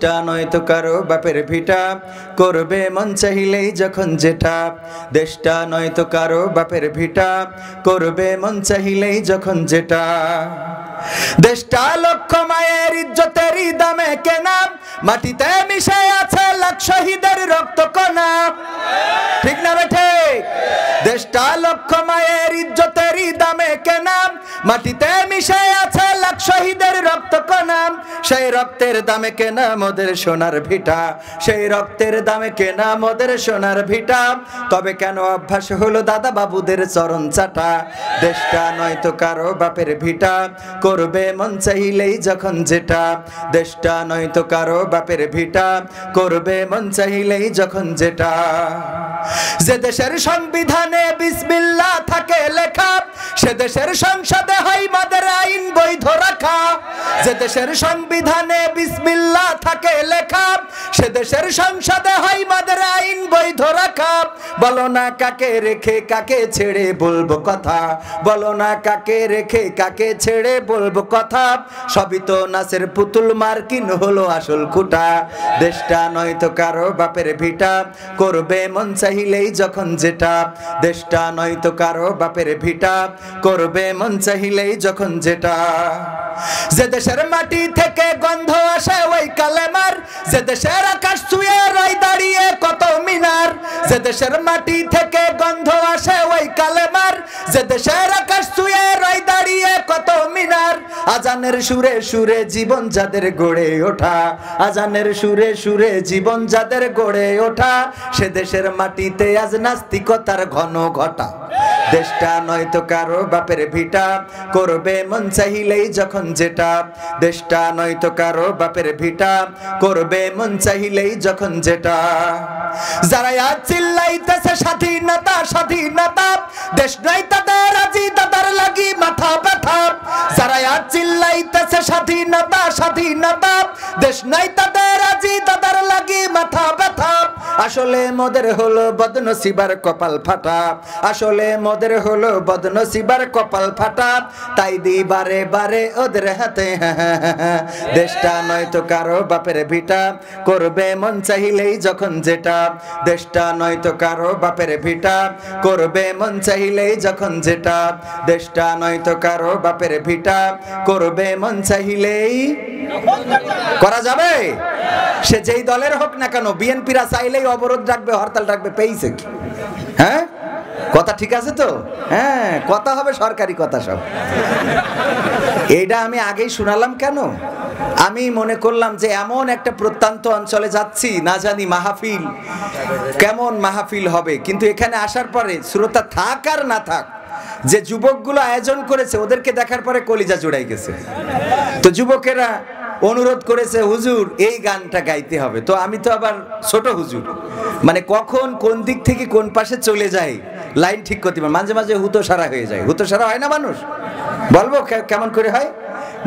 দেশটা নয়তো কারো বাপের ভিটা, করবে মন চাইলেই যখন যেটা। দেশটা নয়তো কারো বাপের ভিটা, করবে মন চাইলেই যখন যেটা। দেশটা লক্ষ মায়ের ইজ্জতেরই দামে কেনা, মাটিতে মিশে আছে লাখ শহীদের রক্ত কণা। ঠিক না বেঠে? দেশটা লক্ষ মায়ের ইজ্জতেরই দামে কেনা, মাটিতে মিশে আছে লাখ শহীদের রক্ত কণা। সেই রক্তের দামে কেনা মোদের সোনার ভিটা, সেই রক্তের দামে কেনা মোদের সোনার ভিটা। তবে কেন অভ্যাস হলো দাদা বাবুদের চরণ চাটা। দেশটা নয়তো কারো বাপের ভিটা, করবে মন চাইলেই যখন যেটা। দেশটা নয়তো কারো বাপের ভিটা, করবে মন চাইলেই যখন যেটা। যে দেশের সংবিধানে বিসমিল্লাহ থাকে লেখা, সে দেশের সংসদে হয় মাদের আইন বৈধ রাখা। যে দেশের সংবিধানে বিসমিল্লাহ থাকে লেখা, সে দেশের সংসদে হয় মাদের আইন বৈধ রাখা। বলো না কাকে রেখে কাকে ছেড়ে বলবো কথা, বলো না কাকে রেখে কাকে ছেড়ে বলবো কথা। সবই তো নাচের পুতুল, মার্কিন হলো আসল খুঁটা। দেশটা নয়তো কারো বাপের ভিটা, করবে মন চাইলেই যখন যেটা। দেশটা নয়তো কারো বাপের ভিটা, করবে মন চাইলেই যখন যেটা। যে দেশের মাটি থেকে গন্ধ আসে ওই কালেমার, যে দেশের আকাশ ছুঁয়ে রয় দাঁড়িয়ে কত মিনার। যে দেশের মাটি থেকে গন্ধ আসে ওই কালেমার, যে দেশের আকাশ ছুঁয়ে রয় দাঁড়িয়ে কত মিনার। আজানের সুরে সুরে জীবন যাদের গড়ে ওঠা, আজানের সুরে সুরে জীবন যাদের গড়ে ওঠা। সে দেশের মাটিতে আজ নাস্তিকতার ঘন ঘটা। দেশটা নয়তো কারো বাপের ভিটা, করবে মন চাইলেই যখন যেটা। দেশটা নয়তো কারো বাপের ভিটা, করবে মন চাইলেই যখন যেটা। যারা আজ চিল্লাইতেছে স্বাধীনতা স্বাধীনতা, দেশ নাই তাদের আজি তাদের লাগি মাথা ব্যথা। যারা আজ চিল্লাইতেছে স্বাধীনতা স্বাধীনতা, দেশ নাই তাদের আজি তাদের লাগি মাথা ব্যথা। আসলে মোদের হলো বদনসিবার কপাল ফাটা, আসলে মোদের হলো বদনসিবার কপাল ফাটা। তাই দি বারে বারে ওদের হাতে দেশটা নয়তো কারো বাপের ভিটা, করবে মন চাইলেই যখন যেটা। দেশটা নয়তো কারো বাপের ভিটা, করবে মন চাইলেই যখন যেটা। দেশটা নয়তো কারো বাপের ভিটা, করবে মন চাইলেই করা যাবে। সে যেই দলের হোক না কেন, বিএনপিরা চাইলেই অবরোধ রাখবে, হরতাল রাখবে, পেয়েছে কি? হ্যাঁ, কথা ঠিক আছে তো? হ্যাঁ, কথা হবে সরকারি কথা সব। এইটা আমি আগেই শোনালাম কেন? আমি মনে করলাম যে এমন একটা প্রত্যন্ত অঞ্চলে যাচ্ছি, না জানি মাহফিল কেমন মাহফিল হবে। কিন্তু এখানে আসার পরে শ্রোতা থাক আর না থাক, যে যুবকগুলো আয়োজন করেছে ওদেরকে দেখার পরে কলিজা জুড়াই গেছে। তো যুবকেরা অনুরোধ করেছে, হুজুর এই গানটা গাইতে হবে। তো আমি তো আবার ছোট হুজুর, মানে কখন কোন দিক থেকে কোন পাশে চলে যায় লাইন ঠিক করতে পারে। মাঝে মাঝে হুতো সারা হয়ে যায়। হুতো সারা হয় না মানুষ? বলবো কেমন করে হয়?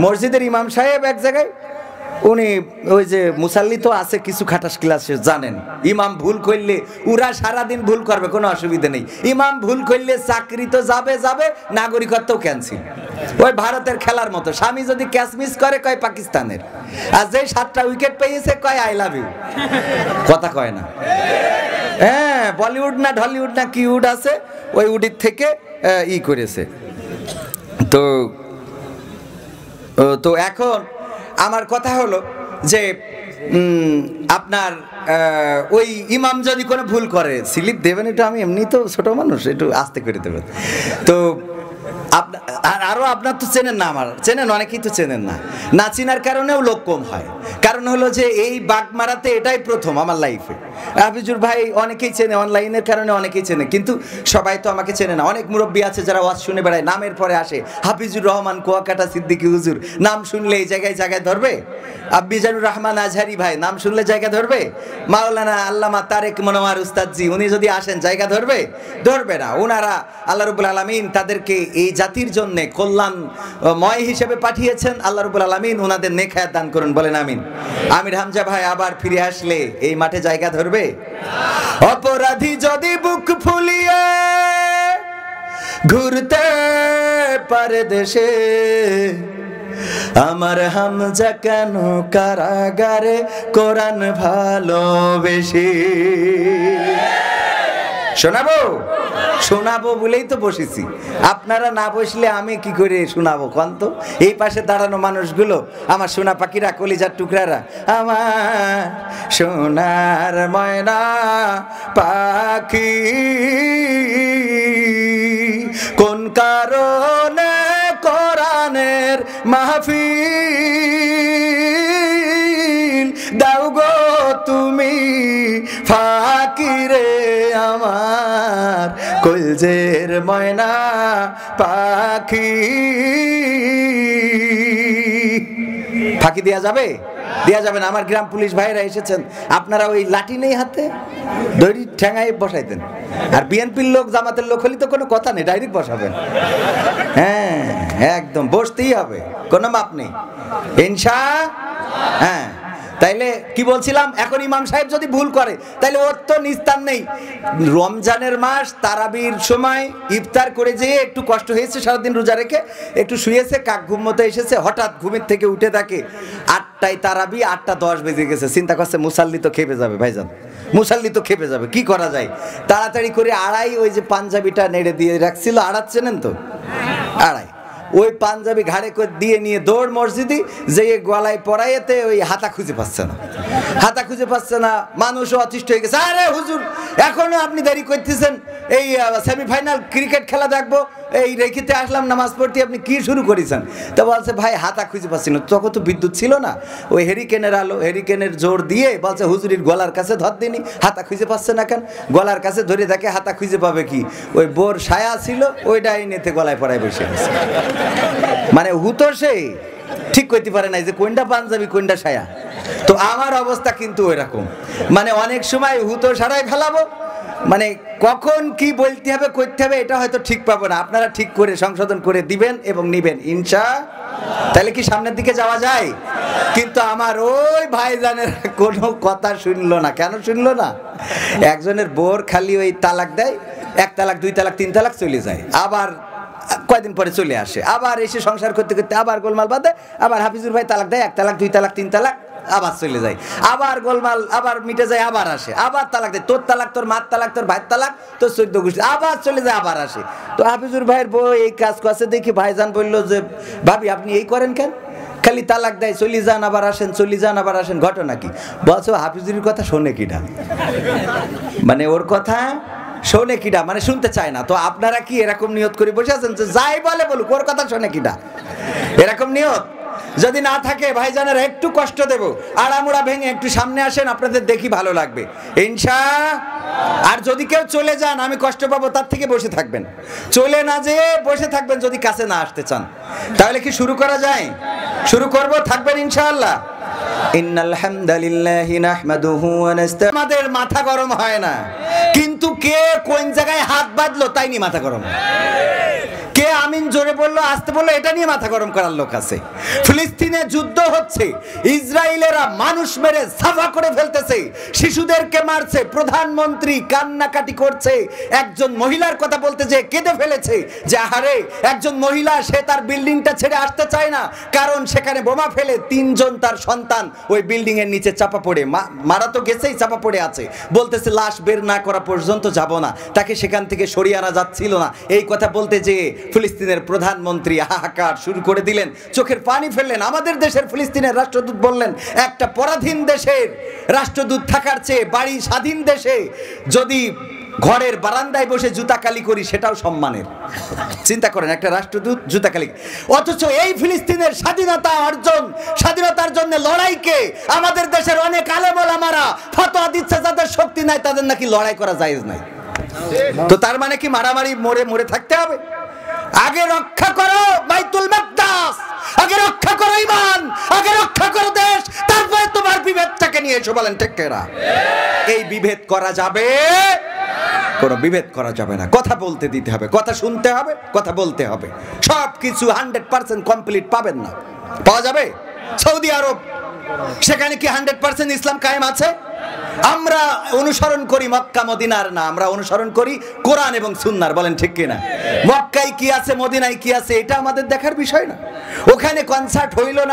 মসজিদের ইমাম সাহেব এক জায়গায়, উনি ওই যে মুসাল্লি তো আছে কিছু খাটাস ক্লাসে জানেন, ইমাম ভুল করলে ওরা সারাদিন ভুল করবে, কোনো অসুবিধা নেই। ইমাম ভুল করলে চাকরি তো যাবে যাবে, নাগরিকত্বও ক্যান্সেল। ওই ভারতের খেলার মতো, স্বামী যদি ক্যাচ মিস করে কয় পাকিস্তানের, আর যে 7টা উইকেট পেয়েছে কয় আই লাভ ইউ। কথা কয় না? হ্যাঁ, বলিউড না ঢলিউড না কি উড আছে, ওই উডির থেকে ই করেছে। তো তো এখন আমার কথা হলো যে আপনার ওই ইমাম যদি কোনো ভুল করে স্লিপ দেবেন, এটা আমি এমনি তো ছোট মানুষ, একটু আস্তে করে দেবেন। তো আরো আপনার তো চেনেন না, আমার চেনেন, অনেকেই তো চেনেন না। না চেনার কারণেও লোক কম হয়। কারণ হলো যে এই বাগমারাতে এটাই প্রথম আমার লাইফে। হাফিজুর ভাই অনেকেই চেনে, অনলাইনের কারণে অনেকেই চেনে, কিন্তু সবাই তো আমাকে চেনে না। অনেক মুরব্বী আছে যারা ওয়াজ শুনে বেড়ায়, নামের পরে আসে হাফিজুর রহমান কুয়াকাটা সিদ্দিকী হুজুর, নাম শুনলে এই জায়গায় জায়গায় ধরবে। আব্বিজানুর রহমান আজহারি ভাই নাম শুনলে জায়গা ধরবে। মাওলানা আল্লামা তারেক মনোয়ার উস্তাদজি উনি যদি আসেন জায়গা ধরবে? ধরবে না। ওনারা আল্লাহ রাব্বুল আলামিন তাদেরকে এই জাতির জন্য কল্যাণময় হিসেবে পাঠিয়েছেন। আল্লাহ রাব্বুল আলামিন ওনাদের নেক হায়াত দান করুন, বলেন আমিন। আমির হামজা ভাই আবার ফিরে আসলে এই মাঠে জায়গা ধরবে? অপরাধী যদি বুক ফুলিয়ে ঘুরতে পারে দেশে, আমার হামজা কেন কারাগারে কোরআন ভালোবেসে। শোনাবো শোনাবো বলেই তো বসেছি, আপনারা না বসলে আমি কি করে শোনাবো কোন তো? এই পাশে দাঁড়ানো মানুষগুলো আমার সোনা পাখিরা, কলিজার টুকরারা, আমার সোনার ময়না পাখি কোন কারণে কোরআনের মাহফিল দাও গো তুমি ফাঁকি রে আমার কলজের ময়না পাখি। ফাঁকি দেয়া যাবে? দেয়া যাবে না। আমার গ্রাম পুলিশ ভাইরা এসেছেন, আপনারা ওই লাঠি নেই হাতে, দড়ি ঠ্যাঙায় বসাইতেন। আর বিএনপির লোক জামাতের লোক হলে তো কোনো কথা নেই, ডাইরেক্ট বসাবেন। হ্যাঁ একদম বসতেই হবে, কোনো মাপ নেই ইনশাআল্লাহ। হ্যাঁ তাইলে কি বলছিলাম, এখন ইমাম সাহেব যদি ভুল করে তাইলে ওর তো নিস্তার নেই। রমজানের মাস, তারাবির সময় ইফতার করে যেয়ে একটু কষ্ট হয়েছে, সারাদিন রোজা রেখে একটু শুয়েছে, কাক ঘুমোতে এসেছে, হঠাৎ ঘুমের থেকে উঠে থাকে 8টায় তারাবি, 8:10 বেজে গেছে। চিন্তা করছে মুসাল্লি তো খেপে যাবে, ভাইজান মুসাল্লি তো খেপে যাবে, কি করা যায়? তাড়াতাড়ি করে আড়াই, ওই যে পাঞ্জাবিটা নেড়ে দিয়ে রাখছিল, আড়াচ্ছেন তো, আড়াই ওই পাঞ্জাবি ঘাড়ে করে দিয়ে নিয়ে দৌড় মসজিদে, যে গলায় পরাইতে ওই হাতা খুঁজে পাচ্ছে না, হাতা খুঁজে পাচ্ছে না। মানুষও অতিষ্ঠ হয়ে গেছে, আরে হুজুর এখনো আপনি দেরি করতেছেন, এই সেমিফাইনাল ক্রিকেট খেলা দেখবো, এই রেখিতে আসলাম নামাজ পড়তে, আপনি কি শুরু করেছেন? তো বলছে ভাই হাতা খুঁজে পাচ্ছি না। তখন তো বিদ্যুৎ ছিল না, ওই হেরিকেনের আলো, হেরিকেনের জোর দিয়ে বলছে হুজুরির গলার কাছে ধর দিনি, হাতা খুঁজে পাচ্ছে না কেন? গলার কাছে ধরে থাকে, হাতা খুঁজে পাবে কি? ওই বোর সায়া ছিল, ওইটা এনেতে গলায় পড়ায় বসে আছে। মানে হুতো সে ঠিক করতে পারে না যে কোনটা পাঞ্জাবি কোনটা সায়া। তো আমার অবস্থা কিন্তু ওই রকম, মানে অনেক সময় হুতো সারাই ফেলাবো, মানে কখন কি বলতে হবে করতে হবে এটা হয়তো ঠিক পাবো না। আপনারা ঠিক করে সংশোধন করে দিবেন এবং নিবেন ইনশাআল্লাহ, তাহলে কি সামনের দিকে যাওয়া যায়? কিন্তু আমার ওই ভাইজানের কোনো কথা শুনলো না। কেন শুনলো না? একজনের বোর খালি ওই তালাক দেয়, 1 তালাক 2 তালাক 3 তালাক চলে যায়, আবার কয়দিন পরে চলে আসে, আবার এসে সংসার করতে করতে আবার গোলমাল বাঁধে, আবার হাফিজুর ভাই তালাক দেয়, 1 তালাক 2 তালাক 3 তালাক, আবার চলে যায়, আবার গোলমাল আবার মিটে যায়, আবার আসে, আবার তালাক দেয়, তোর তালাক, তোর মার তালাক, তোর ভাইয়ের তালাক, তোর 14 গোষ্ঠী, আবার চলে যায়, আবার আসে। তো হাফিজুর ভাইয়ের বউ এই কাজ করছে দেখি ভাইজান বললো যে ভাবি আপনি এই করেন কেন? খালি তালাক দেয়, চলি যান আবার আসেন, চলি যান আবার আসেন, ঘটনা কি? বলছো হাফিজুরের কথা শোনে কিনা, মানে ওর কথা শোনে কিনা, মানে শুনতে চায় না। তো আপনারা কি এরকম নিয়ত করে বসে আছেন যে যাই বলে বলুক ওর কথা শোনে কিনা? এরকম নিয়ত যদি না থাকে ভাইজানের একটু কষ্ট দেব, আড়ামুড়া ভেঙে একটু সামনে আসেন, আপনাদের দেখি ভালো লাগবে ইনশাআল্লাহ। আর যদি কেউ চলে যান আমি কষ্ট পাবো, তার থেকে বসে থাকবেন, চলে না যেয়ে বসে থাকবেন যদি কাছে না আসতে চান। তাহলে কি শুরু করা যায়? শুরু করব, থাকবেন ইনশাআল্লাহ। ইন্নাল হামদালিল্লাহি নাহমাদুহু ওয়া নাস্তাঈনুহু। আমাদের মাথা গরম হয় না, কিন্তু কে কোন জায়গায় হাত বাঁধলো তাই নিয়ে মাথা গরম, কে আমিন জোরে বললো আসতে বললো এটা নিয়ে মাথা গরম করার লোক আছে। ফিলিস্তিনে যুদ্ধ হচ্ছে, ইসরায়েলেরা মানুষ মেরে সাফা করে ফেলতেছে, শিশুদেরকে মারছে, প্রধানমন্ত্রী কান্নাকাটি করছে, একজন মহিলার কথা বলতে যে কেঁদে ফেলেছে যে আহারে একজন মহিলা, সে তার বিল্ডিংটা ছেড়ে আসতে চায় না, কারণ সেখানে বোমা ফেলে 3 জন তার সন্তান ওই বিল্ডিং এর নিচে চাপা পড়ে, মারা তো গেছেই, চাপা পড়ে আছে, বলতেছে লাশ বের না করা পর্যন্ত যাব না, তাকে সেখান থেকে সরিয়ে আনা যাচ্ছিল না। এই কথা বলতে যে ফিলিস্তিনের প্রধানমন্ত্রী হাহাকার শুরু করে দিলেন, চোখের পানি ফেললেন। আমাদের দেশের ফিলিস্তিনের রাষ্ট্রদূত বললেন একটা পরাধীন দেশের রাষ্ট্রদূত থাকার চেয়ে বাড়ি স্বাধীন দেশে যদি ঘরের বারান্দায় বসে জুতা কালি করি সেটাও সম্মানের। চিন্তা করেন একটা রাষ্ট্রদূত জুতা কালি, অথচ এই ফিলিস্তিনের স্বাধীনতা অর্জন, স্বাধীনতার জন্য লড়াইকে আমাদের দেশের অনেক আলেম ওলামারা ফতোয়া দিচ্ছে যাদের শক্তি নাই তাদের নাকি লড়াই করা জায়েজ নাই। তো তার মানে কি মারামারি মরে মরে থাকতে হবে? আগে রক্ষা করো বাইতুল মাকদাস, আগে রক্ষা করো ঈমান, আগে রক্ষা করো দেশ, তারপরে তোমার বিভেদটাকে নিয়ে এসো। বলেন ঠিক কিনা? এই বিভেদ করা যাবে? কোনো বিভেদ করা যাবে না। কথা বলতে দিতে হবে, কথা শুনতে হবে, কথা বলতে হবে। সব কিছু 100% কমপ্লিট পাবেন না। পাওয়া যাবে? সৌদি আরব, সেখানে কি 100% ইসলাম কায়েম আছে? আমরা অনুসরণ করি মক্কা মদিনার না, আমরা অনুসরণ করি কোরআন এবং সুন্নাহর। বলেন ঠিক কিনা? মক্কায় কি আছে, মদিনায় কি আছে, এটা আমাদের দেখার বিষয় না। ওখানে কনসার্ট হইলো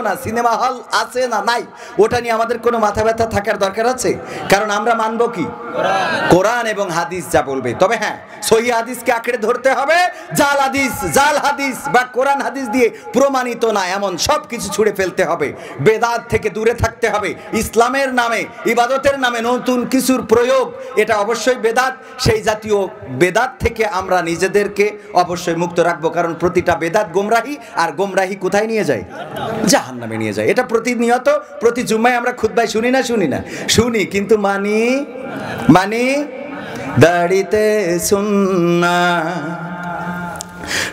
না, সিনেমা হল আছে না নাই, ওটা নিয়ে আমাদের কোনো মাথা ব্যথা থাকার দরকার আছে? কারণ আমরা মানবো কি? কোরআন এবং হাদিস যা বলবে। তবে হ্যাঁ, সহিহ হাদিসকে আঁকড়ে ধরতে হবে। জাল হাদিস বা কোরআন হাদিস দিয়ে প্রমাণিত না এমন সব কিছু ছুঁড়ে ফেলতে হবে। বেদাত থেকে দূরে থাকতে হবে। ইসলামের নামে, ইবাদতের নামে নতুন কিছুর প্রয়োগ, এটা অবশ্যই বেদাত। সেই জাতীয় বেদাত থেকে আমরা নিজেদেরকে অবশ্যই মুক্ত রাখবো। কারণ প্রতিটা বেদাত গোমরাহি, আর গোমরাহি কোথায় নিয়ে যায়? জাহান্নামে নিয়ে যায়। এটা প্রতিনিয়ত প্রতি জুম্মায় আমরা খুতবায় শুনি না? শুনি, কিন্তু মানি দাড়িতে সুন্নাত,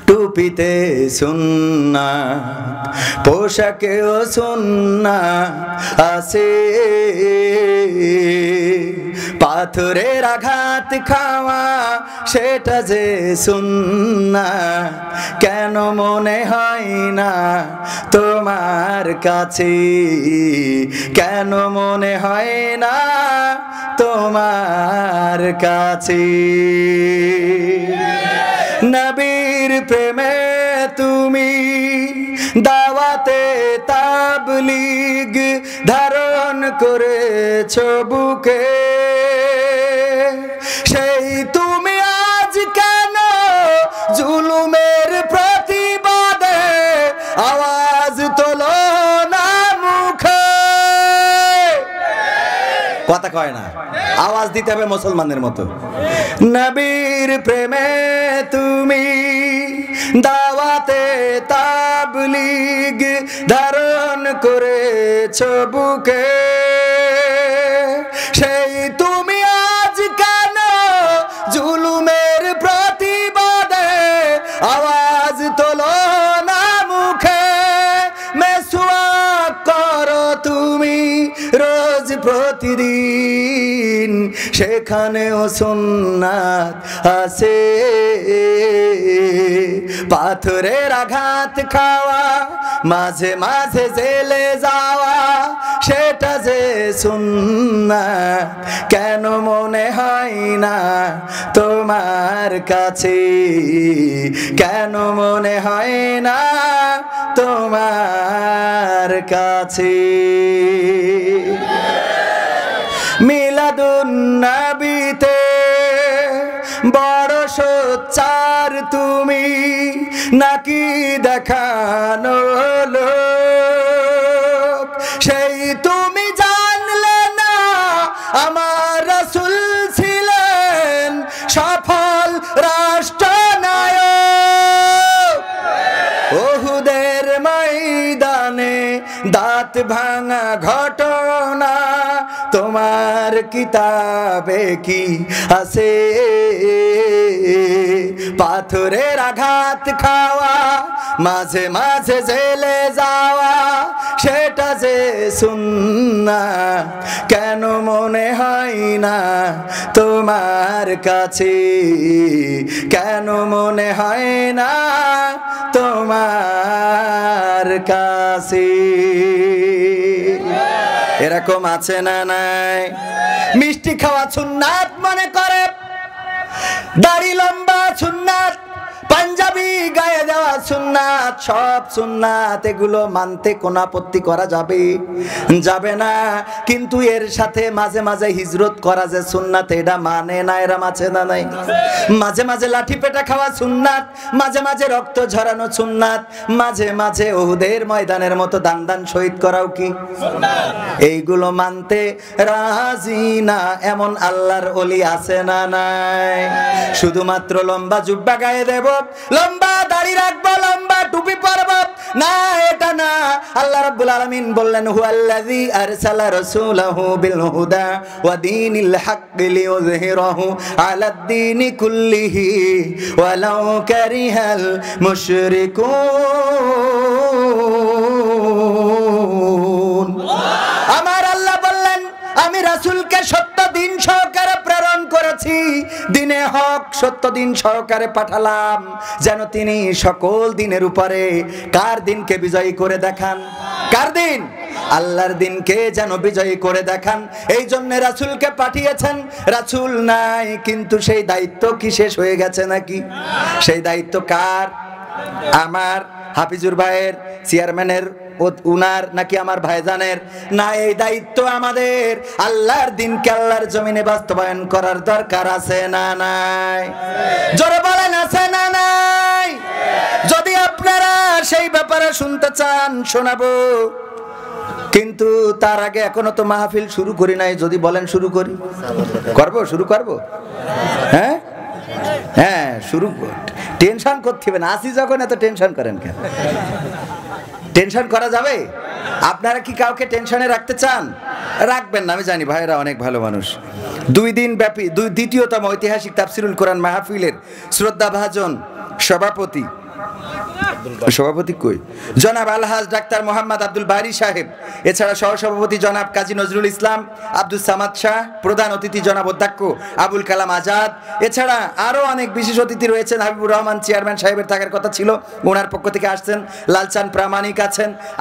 টুপিতে সুন্নাত, পোশাকেও সুন্নাত আছে। পাথরের আঘাত খাওয়া সেটা যে সুন্নাত, কেন মনে হয় না তোমার কাছে? কেন মনে হয় না তোমার কাছে? নবীর প্রেমে তুমি দাওয়াতে তাবলীগ ধারণ করেছো বুকে, সেই তুমি আজ কেন জুলুমের প্রতিবাদে আওয়াজ তোলো না মুখে? কথা কয় না, আওয়াজ দিতে হবে মুসলমানের মতো। নবীর প্রেমে তুমি দাওয়াতে তাবলীগ ধারণ করেছো বুকে, সেই তুমি আজ কেন জুলুমের প্রতিবাদে আওয়াজ তোলো না মুখে? মেসওয়াক করো তুমি রোজ প্রতিদিন, সেখানেও সুন্নাত আছে। পাথরের আঘাত খাওয়া, মাঝে মাঝে জেলে যাওয়া, সেটা যে সুন্নাত, কেন মনে হয় না তোমার কাছে? কেন মনে হয় না তোমার কাছে? মিলাদুন নবীতে বড় সোচ্চার তুমি, নাকি দেখানো লোক? সেই তুমি জানলে না আমার রাসূল ছিলেন সফল রাষ্ট্রনায়ক। ওহুদের ময়দানে দাঁত ভাঙা ঘটনা তোমার কিতাবে কি আছে? পাথরের আঘাত খাওয়া, মাঝে মাঝে জেলে যাওয়া, সেটা যে সুন্নাত, কেন মনে হয় না তোমার কাছে? কেন মনে হয় না তোমার কাছে? এরকম আছে না নাই? মিষ্টি খাওয়া সুন্নাত মনে করে, দাড়ি লম্বা সুন্নাত, পাঞ্জাবি গায়ে দেওয়া সুন্নাত, সব সুন্নাত। এগুলো মানতে কোনো আপত্তি করা যাবে না। কিন্তু এর সাথে মাঝে মাঝে হিজরত করা যে সুন্নাত, এটা মানে না। এরা মাঝে না নাই? মাঝে মাঝে লাঠি পেটা খাওয়া সুন্নাত, মাঝে মাঝে রক্ত ঝরানো সুন্নাত, মাঝে মাঝে উহুদের ময়দানের মতো দান শহীদ করাও কি সুন্নাত? এইগুলো মানতে রাজি না এমন আল্লাহর ওলি আছে না নাই? শুধুমাত্র লম্বা জুব্বা গায়ে দেব, লম্বা দাড়ি রাখবো, লম্বা টুপি পরবো না, এটা না। আল্লাহ রাব্বুল আলামিন বললেন, হুয়াল্লাযী আরসালা রাসূলাহু বিল হুদা ওয়া দীনিল হাক্কি লিইয়ুযহিরাহু আলাদ-দীনি কুল্লিহি ওয়ালাউ কারিহাল মুশরিকুন। আমার আল্লাহ বললেন, আমি রাসূলকে সত্য দিন সহকারে প্রেরণ করেছি, দিনে হক সত্য দিন সহকারে পাঠালাম, যেন তিনি সকল দিনের উপরে কার দিনকে বিজয়ী করে দেখান? কার দিন? আল্লাহর দিনকে যেন বিজয়ী করে দেখান। এই জন্য রাসূলকে পাঠিয়েছেন। রাসূল নাই, কিন্তু সেই দায়িত্ব কি শেষ হয়ে গেছে নাকি? সেই দায়িত্ব কার? আমার হাফিজুর ভাইয়ের, চেয়ারম্যানের, উনার নাকি আমার ভাইজানের? না, এই দায়িত্ব আমাদের। আল্লাহর দিনকে আল্লাহর জমিনে বাস্তবায়ন করার দরকার আছে না নাই? জোরে বলেন, আছে না নাই? যদি আপনারা সেই ব্যাপারে শুনতে চান শোনাবো, কিন্তু তার আগে এখনো তো মাহফিল শুরু করি নাই। যদি বলেন শুরু করি, শুরু করবো? হ্যাঁ হ্যাঁ, শুরু। টেনশন করতে হবে না, আসি যখন এত টেনশন করেন কেন? টেনশন করা যাবে? আপনারা কি কাউকে টেনশনে রাখতে চান? রাখবেন না, আমি জানি ভাইরা অনেক ভালো মানুষ। 2 দিন ব্যাপী দ্বিতীয়তম ঐতিহাসিক তাফসিরুল কোরআন মাহফিলের শ্রদ্ধাভাজন সভাপতি কই জনাব আলহাজ ডাক্তার মোহাম্মদ আব্দুল বারী সাহেব, এছাড়া সহসভাপতি জনাব কাজী নজরুল ইসলাম, আব্দুল সামাদ শাহ, প্রধান অতিথি জনাব অধ্যক্ষ আবুল কালাম আজাদ, এছাড়া আরও অনেক বিশেষ অতিথি রয়েছেন। হাবিবুর রহমান চেয়ারম্যান সাহেবের থাকার কথা ছিল, ওনার পক্ষ থেকে আসছেন। লালচান প্রামাণিক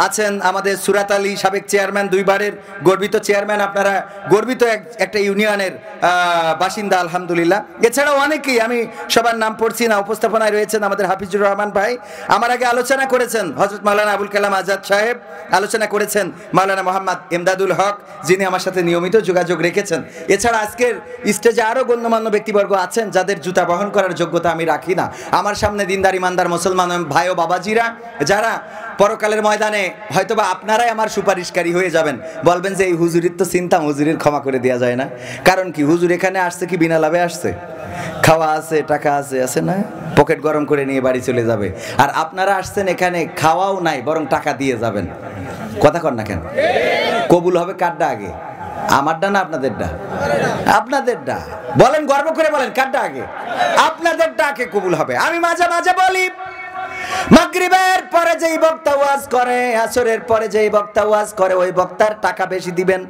আছেন আমাদের সুরাত আলী সাবেক চেয়ারম্যান, 2 বারের গর্বিত চেয়ারম্যান। আপনারা গর্বিত একটা ইউনিয়নের বাসিন্দা আলহামদুলিল্লাহ। এছাড়াও অনেকেই, আমি সবার নাম পড়ছি না। উপস্থাপনায় রয়েছেন আমাদের হাফিজুর রহমান ভাই। আমার আগে আলোচনা করেছেন হযরত মাওলানা আবুল কালাম আজাদ সাহেব, আলোচনা করেছেন মাওলানা মোহাম্মদ ইমদাদুল হক, যিনি আমার সাথে নিয়মিত যোগাযোগ রেখেছেন। এছাড়া আজকের স্টেজে আরও গণ্যমান্য ব্যক্তিবর্গ আছেন যাদের জুতা বহন করার যোগ্যতা আমি রাখি না। আমার সামনে দিনদার ইমানদার মুসলমান ভাই ও বাবাজিরা, যারা পরকালের ময়দানে হয়তোবা আপনারাই আমার সুপারিশকারী হয়ে যাবেন। বলবেন যে এই হুজুরির তো চিন্তা, হুজুরির ক্ষমা করে দেওয়া যায় না। কারণ কি, হুজুর এখানে আসছে কি বিনা লাভে আসছে? খাওয়া আছে, টাকা আছে না? পকেট গরম করে নিয়ে বাড়ি চলে যাবে। আর আপনারা আসছেন এখানে খাওয়াও নাই, বরং টাকা দিয়ে যাবেন। কথা কর না কেন? কবুল হবে কারটা আগে? আমারটা না আপনাদেরটা? আপনাদেরটা। বলেন, গর্ব করে বলেন, কারটা আগে? আপনাদেরটা আগে কবুল হবে। আমি মাঝে মাঝে বলি, মাগরিবের পরে যেই বক্তা ওয়াজ করে, আসরের পরে যেই বক্তা ওয়াজ করে, ওই বক্তার টাকা বেশি দিবেন।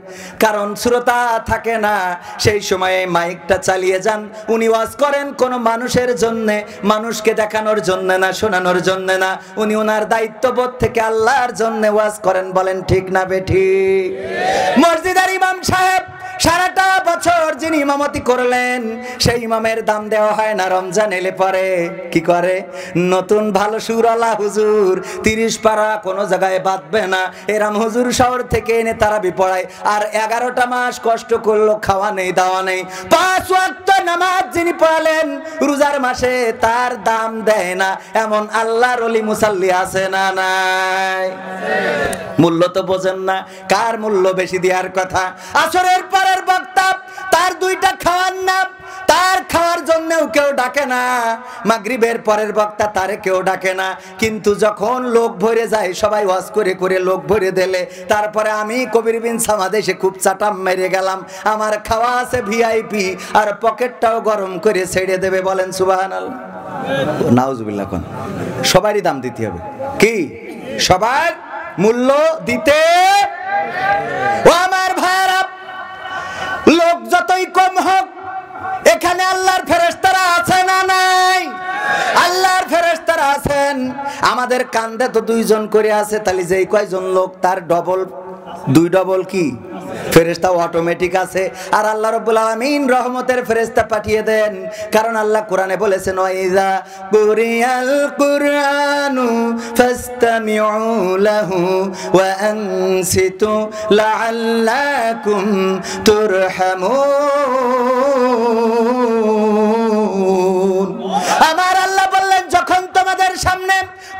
কারণ শ্রোতা থাকে না, সেই সময়ে মাইকটা চালিয়ে যান। উনি ওয়াজ করেন কোনো মানুষের জন্যে, মানুষকে দেখানোর জন্য না, শোনানোর জন্য না। উনি ওনার দায়িত্ববোধ থেকে আল্লাহর জন্যে ওয়াজ করেন। বলেন ঠিক না বেঠিক? মসজিদের ইমাম সাহেব সারাটা বছর যিনি ইমামতি করলেন, সেই ইমামের দাম দেওয়া হয় না। রমজান এলে পরে কি করে? নতুন ভালো সুরওয়ালা হুজুর 30 পারা কোনো জায়গায় বাঁধবে না, এরাম হুজুর শহর থেকে এনে তারাবি পড়ায়। আর 11টা মাস কষ্ট করলো, খাওয়া নেই, দাওয়া নেই। 5 ওয়াক্ত নামাজ যিনি পড়ালেন রোজার মাসে, তার দাম দেয় না। এমন আল্লাহর ওলি মুসাল্লি আছে না নাই? মূল্য তো বোঝেন না, কার মূল্য বেশি দেওয়ার কথা? আসরের পরের বক্তা, তার 2টা খাওয়ার না, তার খাওয়ার জন্যও কেউ ডাকে না। মাগরিবের পরের বক্তা, তারে কেউ ডাকে না। কিন্তু যখন লোক ভরে যায়, সবাই ওয়াজ করে করে লোক ভরে দিলে, তারপরে আমি কবির বিন সামাদ এসে খুব চাটাম মেরে গেলাম। আমার খাওয়া আছে ভিআইপি, আর পকেটটাও গরম করে ছেড়ে দেবে। বলেন সুবহানাল্লাহ, নাউজুবিল্লাহ। কোন সবারই দাম দিতে হবে, কি সবার মূল্য দিতে। ও আমার ভাইরা, লোক যতই কম হোক, এখানে আল্লাহর ফেরেশতারা আছে না নাই? আল্লাহর ফেরেশতারা আছেন। আমাদের কান্দে তো 2 জন করে আছে, তাহলে যেই কয়জন লোক তার ডবল, 2 ডবল কি ফেরেশতা অটোমেটিক আছে। আর আল্লাহ রাব্বুল আলামিন রহমতের ফেরেশতা পাঠিয়ে দেন। কারণ আল্লাহ কোরআনে বলেছেন, ওয়াইযা কুরিয়াল কুরআনু ফাসতামিউ লাহু ওয়া আনসিতু লাআল্লাকুম তুরহামুন। আমার আল্লাহ বললেন, যখন তোমাদের সামনে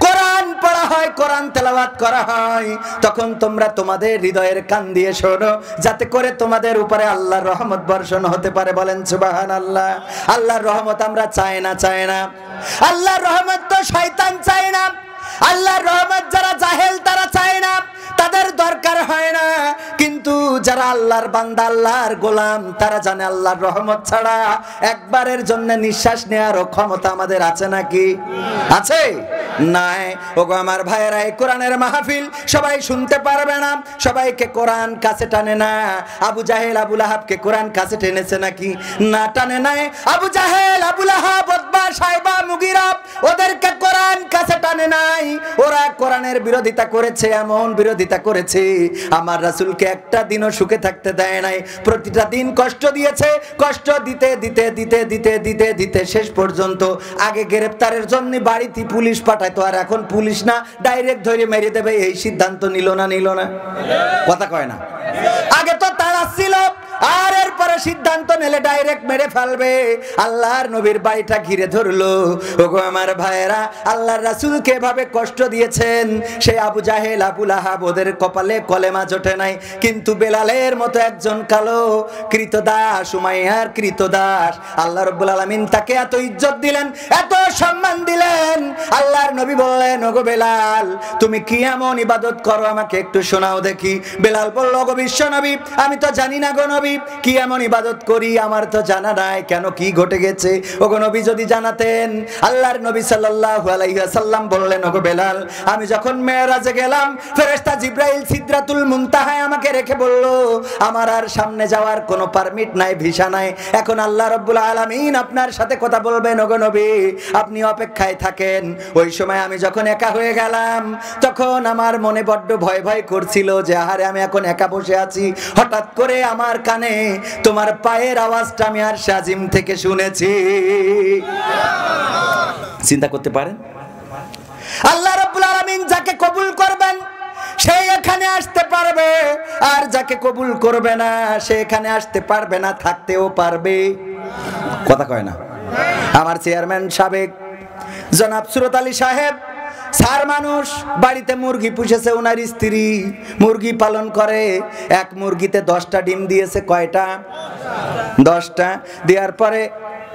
কোরআন পড়া হয়, কোরআন তেলাওয়াত করা হয়, তখন তোমরা তোমাদের হৃদয়ের কান দিয়ে শোনো, যাতে করে তোমাদের উপরে আল্লাহর রহমত বর্ষণ হতে পারে। বলেন সুবহানাল্লাহ। আল্লাহর রহমত আমরা চাই না? আল্লাহর রহমত তো শয়তান চায় না। আল্লাহর রহমত যারা জাহেল তারা চায় না, তাদের দরকার হয় না। কিন্তু যারা আল্লাহর বান্দা, আল্লাহর গোলাম, তারা জানে আল্লাহর রহমত ছাড়া একবারের জন্য নিঃশ্বাস নেওয়ার ক্ষমতা আমাদের আছে নাকি? আছে? নাই। ওগো আমার ভাইয়েরা, এই কোরআনের মাহফিল সবাই শুনতে পারবে না, সবাইকে কোরআন কাছে টানে না। আবু জাহেল, আবু লাহাবকে কোরআন কাছে টেনেছে নাকি? না, টানে নাই। আবু জাহেল, আবু লাহাব, উতবা, সাইবা, মুগিরা ওদেরকে কোরআন কাছে টানে নাই। ওরা কোরআনের বিরোধিতা করেছে, এমন বিরোধিতা করেছে আমার রাসূলকে একটা দিনও সুখে থাকতে দেয় নাই। প্রতিটা দিন কষ্ট দিয়েছে, কষ্ট দিতে দিতে দিতে দিতে দিতে দিতে শেষ পর্যন্ত আগে গ্রেফতারের জন্য বাড়িতে পুলিশ পাঠাইতো, আর এখন পুলিশ না, ডাইরেক্ট ধরে মেরে দেবে এই সিদ্ধান্ত নিল না? কথা কয় না। আগে তো তারা ছিল, আর এরপরে সিদ্ধান্ত নিলে ডাইরেক্ট মেরে ফেলবে। আল্লাহর নবীর বাড়িটা ঘিরে ধরলো। ওগো আমার ভাইয়েরা, আল্লাহর রাসূলকে এভাবে কষ্ট দিয়েছেন। সেই আবু জাহেল, আবু লাহাব, ওদের কপালে কলেমা জোটে নাই, কিন্তু বেলালের মতো একজন কালো কৃতদাস, উমাইয়ার কৃতদাস, আল্লাহ রাব্বুল আলামিন তাকে এত ইজ্জত দিলেন, এত সম্মান দিলেন। আল্লাহর নবী বললেন, ওগো বেলাল, তুমি কি এমন ইবাদত করো, আমাকে একটু শোনাও দেখি। বেলাল বলল, ওগো বিশ্ব নবী, আমি তো জানি না গো নবী, কি এমন ইবাদত করি, আমার তো জানা নাই, কেন কি ঘটে গেছে? ওগো নবী যদি জানাতেন। আল্লাহর নবী সাল্লাল্লাহু আলাইহি ওয়াসাল্লাম বললেন, ওগো বেলাল, আমি যখন মেরাজে গেলাম, ফেরেশতা জিবরাইল সিদরাতুল মুনতাহায় আমাকে রেখে বলল, আমার আর সামনে যাওয়ার কোনো পারমিট নাই, ভিসা নাই, এখন আল্লাহ রাব্বুল আলামিন আপনার সাথে কথা বলবেন, ওগো নবী আপনি অপেক্ষায় থাকেন। ওই সময় আমি যখন একা হয়ে গেলাম, তখন আমার মনে বড্ড ভয় ভয় করছিল যে আহারে আমি এখন একা বসে আছি। হঠাৎ করে আমার কানে তোমার পায়ের আওয়াজটা আমি আর শাজিম থেকে শুনেছি। চিন্তা করতে পারেন, আল্লাহ রাব্বুল আলামিন যাকে কবুল করবেন সে এখানে আসতে পারবে, আর যাকে কবুল করবে না সে এখানে আসতে পারবে না, থাকতেও পারবে। কথা কয় না। আমার চেয়ারম্যান সাবেক জনাব সুরত আলী সাহেব, সার মানুষ, বাড়িতে মুরগি পুষেছে, ওনার স্ত্রী মুরগি পালন করে। এক মুরগিতে 10টা ডিম দিয়েছে। কয়টা? 10টা। দেওয়ার পরে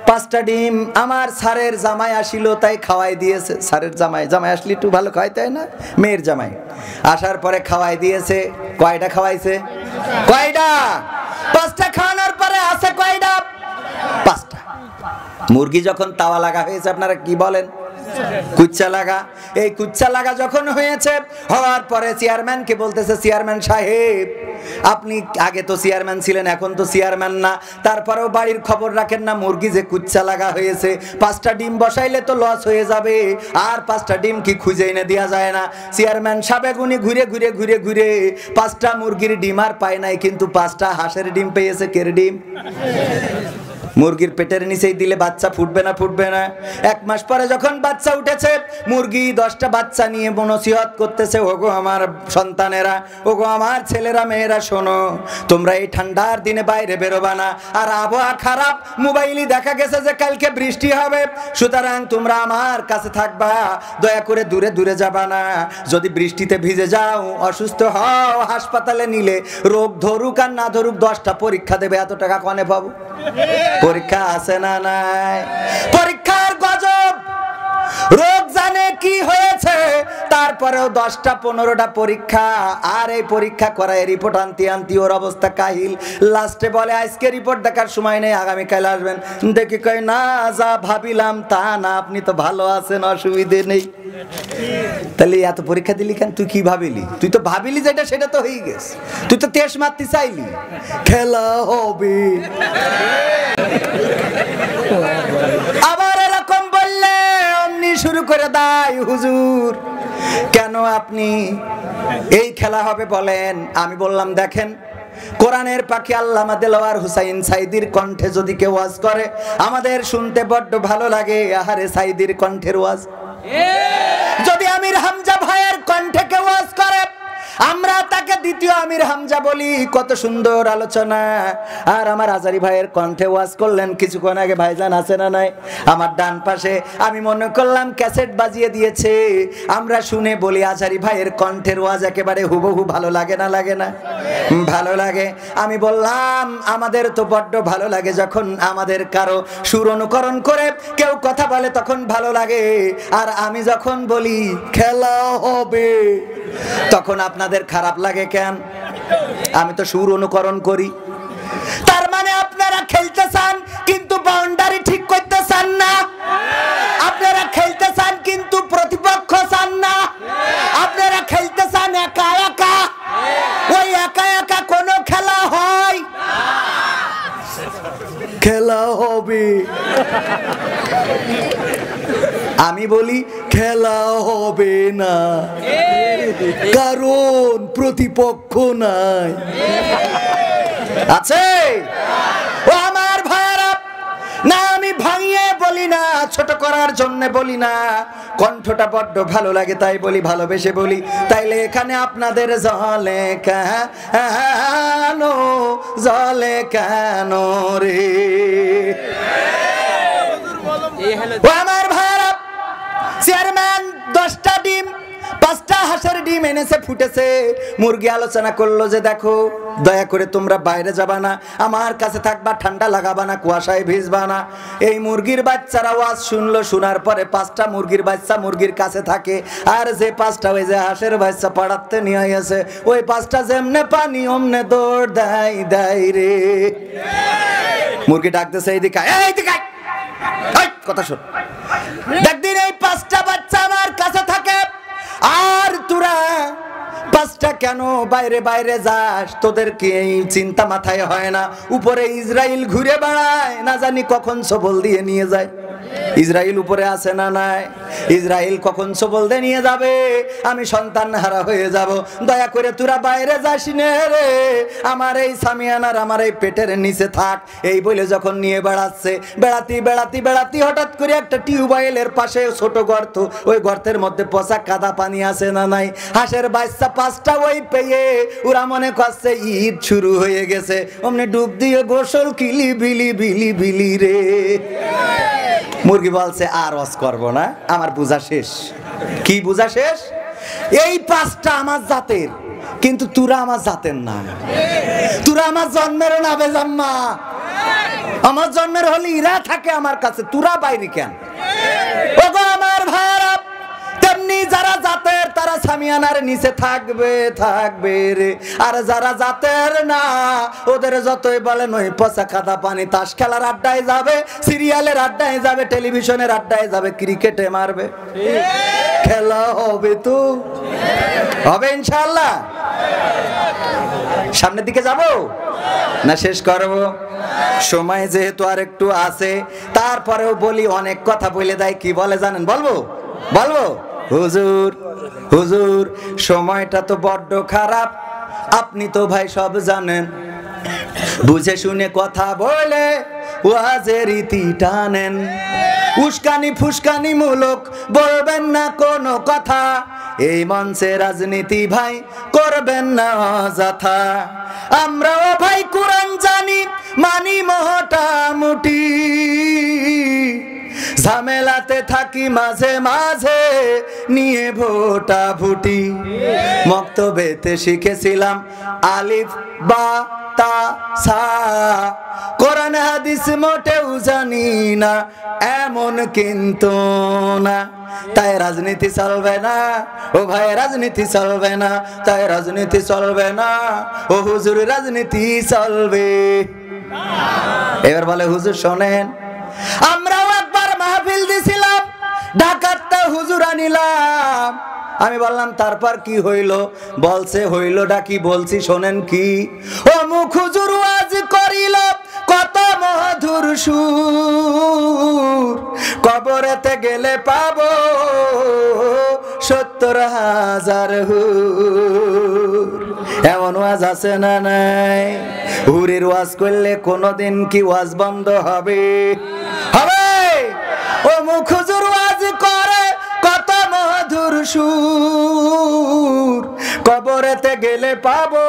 5টা ডিম আমার স্যারের জামাই আসিল, তাই খাওয়াই দিয়েছে। স্যারের জামাই আসলে একটু ভালো খাওয়াইতে হয় না? মেয়ের জামাই আসার পরে খাওয়াই দিয়েছে। কয়টা খাওয়াইছে? কয়টা? 5টা খাওয়ানোর পরে আছে কয়টা? 5টা। মুরগি যখন তাওয়া লাগা হয়েছে, আপনারা কি বলেন? কুচ্চা লাগা। এই কুচ্চা লাগা যখন হয়েছে, হওয়ার পরে চেয়ারম্যানকে বলতেছে, চেয়ারম্যান সাহেব, আপনি আগে তো চেয়ারম্যান ছিলেন, এখন তো চেয়ারম্যান না, তারপরেও বাড়ির খবর রাখেন না, মুরগি যে কুচ্চা লাগা হয়েছে, 5টা ডিম বসাইলে তো লস হয়ে যাবে, আর 5টা ডিম কি খুঁজে এনে দেওয়া যায় না? চেয়ারম্যান সাহেব উনি ঘুরে ঘুরে ঘুরে ঘুরে 5টা মুরগির ডিম আর পায় নাই, কিন্তু 5টা হাঁসের ডিম পেয়েছে। কের ডিম? মুরগির পেটের নিচেই দিলে বাচ্চা ফুটবে না? ফুটবে না। 1 মাস পরে যখন বাচ্চা উঠেছে, মুরগি 10টা বাচ্চা নিয়ে নসিহত করতেছে, ওগো আমার সন্তানেরা, ওগো আমার ছেলেরা মেয়েরা, শোনো, তোমরা এই ঠান্ডার দিনে বাইরে বেরোবা না, আর আবহাওয়া খারাপ, মোবাইলে দেখা গেছে যে কালকে বৃষ্টি হবে, সুতরাং তোমরা আমার কাছে থাকবা, দয়া করে দূরে দূরে যাবা না। যদি বৃষ্টিতে ভিজে যাও, অসুস্থ হও, হাসপাতালে নিলে রোগ ধরুক আর না ধরুক 10টা পরীক্ষা দেবে, এত টাকা কনে পাবো? পরীক্ষা আছে না নাই? পরীক্ষার গজব, রোগ জানে কি হয়েছে, তারপরেও 10টা 15টা পরীক্ষা, আর এই পরীক্ষা করায় রিপোর্ট আনতে আনতে ওর অবস্থা কাহিল। লাস্টে বলে আজকে রিপোর্ট দেখার সময় নেই, আগামীকাল আসবেন। দেখি কই না, যা ভাবিলাম তা না, আপনি তো ভালো আছেন, অসুবিধে নেই। তাহলে এত পরীক্ষা দিলি কেন? তুই কি ভাবিলি? তুই তো ভাবিলি যেটা সেটা তো হয়ে গেছে, তুই তো তেজ মারতে চাইলি, খেলা হবে। আবার এরকম বললে অমনি শুরু করে দেয়, হুজুর কেন আপনি এই খেলা হবে বলেন? আমি বললাম, দেখেন, কোরআনের পাখি আল্লামা দেলোয়ার হুসাইন সাইদির কণ্ঠে যদি কেউ ওয়াজ করে, আমাদের শুনতে বড্ড ভালো লাগে। আহারে সাইদির কণ্ঠের ওয়াজ। যদি আমির হামজা ভাইয়ের কণ্ঠে কেউ ওয়াজ করে, আমরা তাকে দ্বিতীয় আমির হামজা বলি। কত সুন্দর আলোচনা। আর আমার আজারি ভাইয়ের কণ্ঠে ওয়াজ করলেন কিছুক্ষণ আগে, ভাইজান আছে না নাই আমার ডান পাশে, আমি মনে করলাম ক্যাসেট বাজিয়ে দিয়েছে। আমরা শুনে বলি, আজারি ভাইয়ের কণ্ঠের ওয়াজ একেবারে হুবহু ভালো লাগে না? লাগে না? ভালো লাগে। আমি বললাম, আমাদের তো বড্ড ভালো লাগে যখন আমাদের কারো সুর অনুকরণ করে কেউ কথা বলে, তখন ভালো লাগে। আর আমি যখন বলি খেলা হবে, তখন আপনাদের খারাপ লাগে কেন? আমি তো সুর অনুকরণ করি। তার মানে আপনারা খেলতে চান কিন্তু বাউন্ডারি ঠিক করতে চান না, আপনারা খেলতে চান কিন্তু প্রতিপক্ষ চান না, আপনারা খেলতে চান একা একা। ওই একা একা কোনো খেলা হয়? খেলা হবে। আমি বলি খেলা হবে না, কারণ প্রতিপক্ষ নাই। আছে ও আমার ভাইরা, না আমি ভাঙিয়ে বলি না, ছোট করার জন্য বলি না, কণ্ঠটা বড্ড ভালো লাগে তাই বলি, ভালোবেসে বলি। তাইলে এখানে আপনাদের জলে কেন, জলে কেন রে? ও আমার ভাইরা, চেয়ারম্যান 10টা ডিম 5টা হাঁসের ডিম এনেছে, ফুটেছে। মুরগি আলোচনা করলো যে দেখো, দয়া করে তোমরা বাইরে যাবা না, আমার কাছে থাকবা, ঠান্ডা লাগাবা না, কুয়াশায় ভিজবা না। এই মুরগির বাচ্চারা ওয়াজ শুনলো, শোনার পরে 5টা মুরগির বাচ্চা মুরগির কাছে থাকে, আর যে 5টা ওই যে হাঁসের বাচ্চা পাড়াতে নিয়ে গেছে, ওই 5টা যেমনে পানি অমনে দৌড় দেয় দেয় রে। মুরগি ডাকতেছে এইদিকে, এইদিকে কথা শোন, দেখদিন এই 5টা বাচ্চা আমার কাছে থাকে, আর তোরা 5টা কেন বাইরে বাইরে যাস? তোদের কি এই চিন্তা মাথায় হয় না? উপরে ইসরাইল ঘুরে বেড়ায়, না জানি কখন সবল দিয়ে নিয়ে যায়। ইসরাইল উপরে আছে না নাই? ইসরাইল কখন সবল দিয়ে নিয়ে যাবে, আমি সন্তান হারা হয়ে যাব। দয়া করে তোরা বাইরে যাস নে রে, আমার এই সামিয়ানার আমার এই পেটের নিচে থাক। এই বলে যখন নিয়ে বেড়াচ্ছে, বেড়াতি বেড়াতি বেড়াতি হঠাৎ করে একটা টিউবওয়েলের পাশে ছোট গর্ত, ওই গর্তের মধ্যে পচা কাদা পানি আছে না নাই? হাঁসের বাচ্চা 5টা ওই পেয়ে ওরা মনে করছে ঈদ শুরু হয়ে গেছে, অমনি ডুব দিয়ে গোসল কিলি বিলি বিলি বিলি রে। মুরগি বলছে আর ওয়াজ করবো না, আমার বোঝা শেষ। কি বোঝা শেষ? এই 5টা আমার জাতের, কিন্তু তোরা আমার জাতের না, তোরা আমার জন্মের না বেজাম্মা। আমার জন্মের হলে ইরা থাকে আমার কাছে, তোরা বাইরে কেন? ওগো আমার ভাইরা, তেমনি যারা জাতের তারা সামিয়ানার নিচে থাকবে থাকবে রে, আর যারা জাতের না ওদের যতই বলেন ওই পচা কাদা পানি, তাস খেলার আড্ডায় যাবে, সিরিয়ালের আড্ডায় যাবে, টেলিভিশনের আড্ডায় যাবে, ক্রিকেটে মারবে। খেলা হবে তো হবে ইনশাআল্লাহ। সামনের দিকে যাব না শেষ করব? সময় যেহেতু আর একটু আছে, তারপরেও বলি, অনেক কথা বলে দেয়। কি বলে জানেন? বলবো বলবো হুজুর হুজুর সময়টা তো বড্ড খারাপ, আপনি তো ভাই সব জানেন, বুঝে শুনে কথা বলে ওয়াজের রীতি টানেন, উস্কানি ফুসকানি মূলক বলবেন না কোনো কথা, এই মঞ্চে রাজনীতি ভাই করবেন না অযথা। আমরাও ভাই কোরআন জানি, মানি মোটামুটি, ঝামেলাতে থাকি মাঝে মাঝে নিয়ে ভোটা ভুটি। মক্তবেতে শিখেছিলাম আলিফ বা তা সা, কোরআন হাদিস মোটেও জানি না এমন কিন্তু না, তাই রাজনীতি চলবে না ও ভাই, রাজনীতি চলবে না, তাই রাজনীতি চলবে না ও হুজুর, রাজনীতি চলবে। এবার বলে হুজুর শোনেন, আমরাও একবার মাহফিল দিছিলাম, ঢাকাতে হুজুর আনিলাম। আমি বললাম তারপর কি হইল? বলছে হইল ডাকি, বলছি শোনেন কি। ও মুখ হুজুর ওয়াজ করিল কত মধুর সুর, কবরেতে গেলে পাবো 70,000 হুর। এমন ওয়াজ আছে না নাই? হুরের ওয়াজ করলে কোনদিন কি ওয়াজ বন্ধ হবে? হবে। ও মুখ হুজুর ওয়াজ করে কত মধুর সুর, কবরেতে গেলে পাবো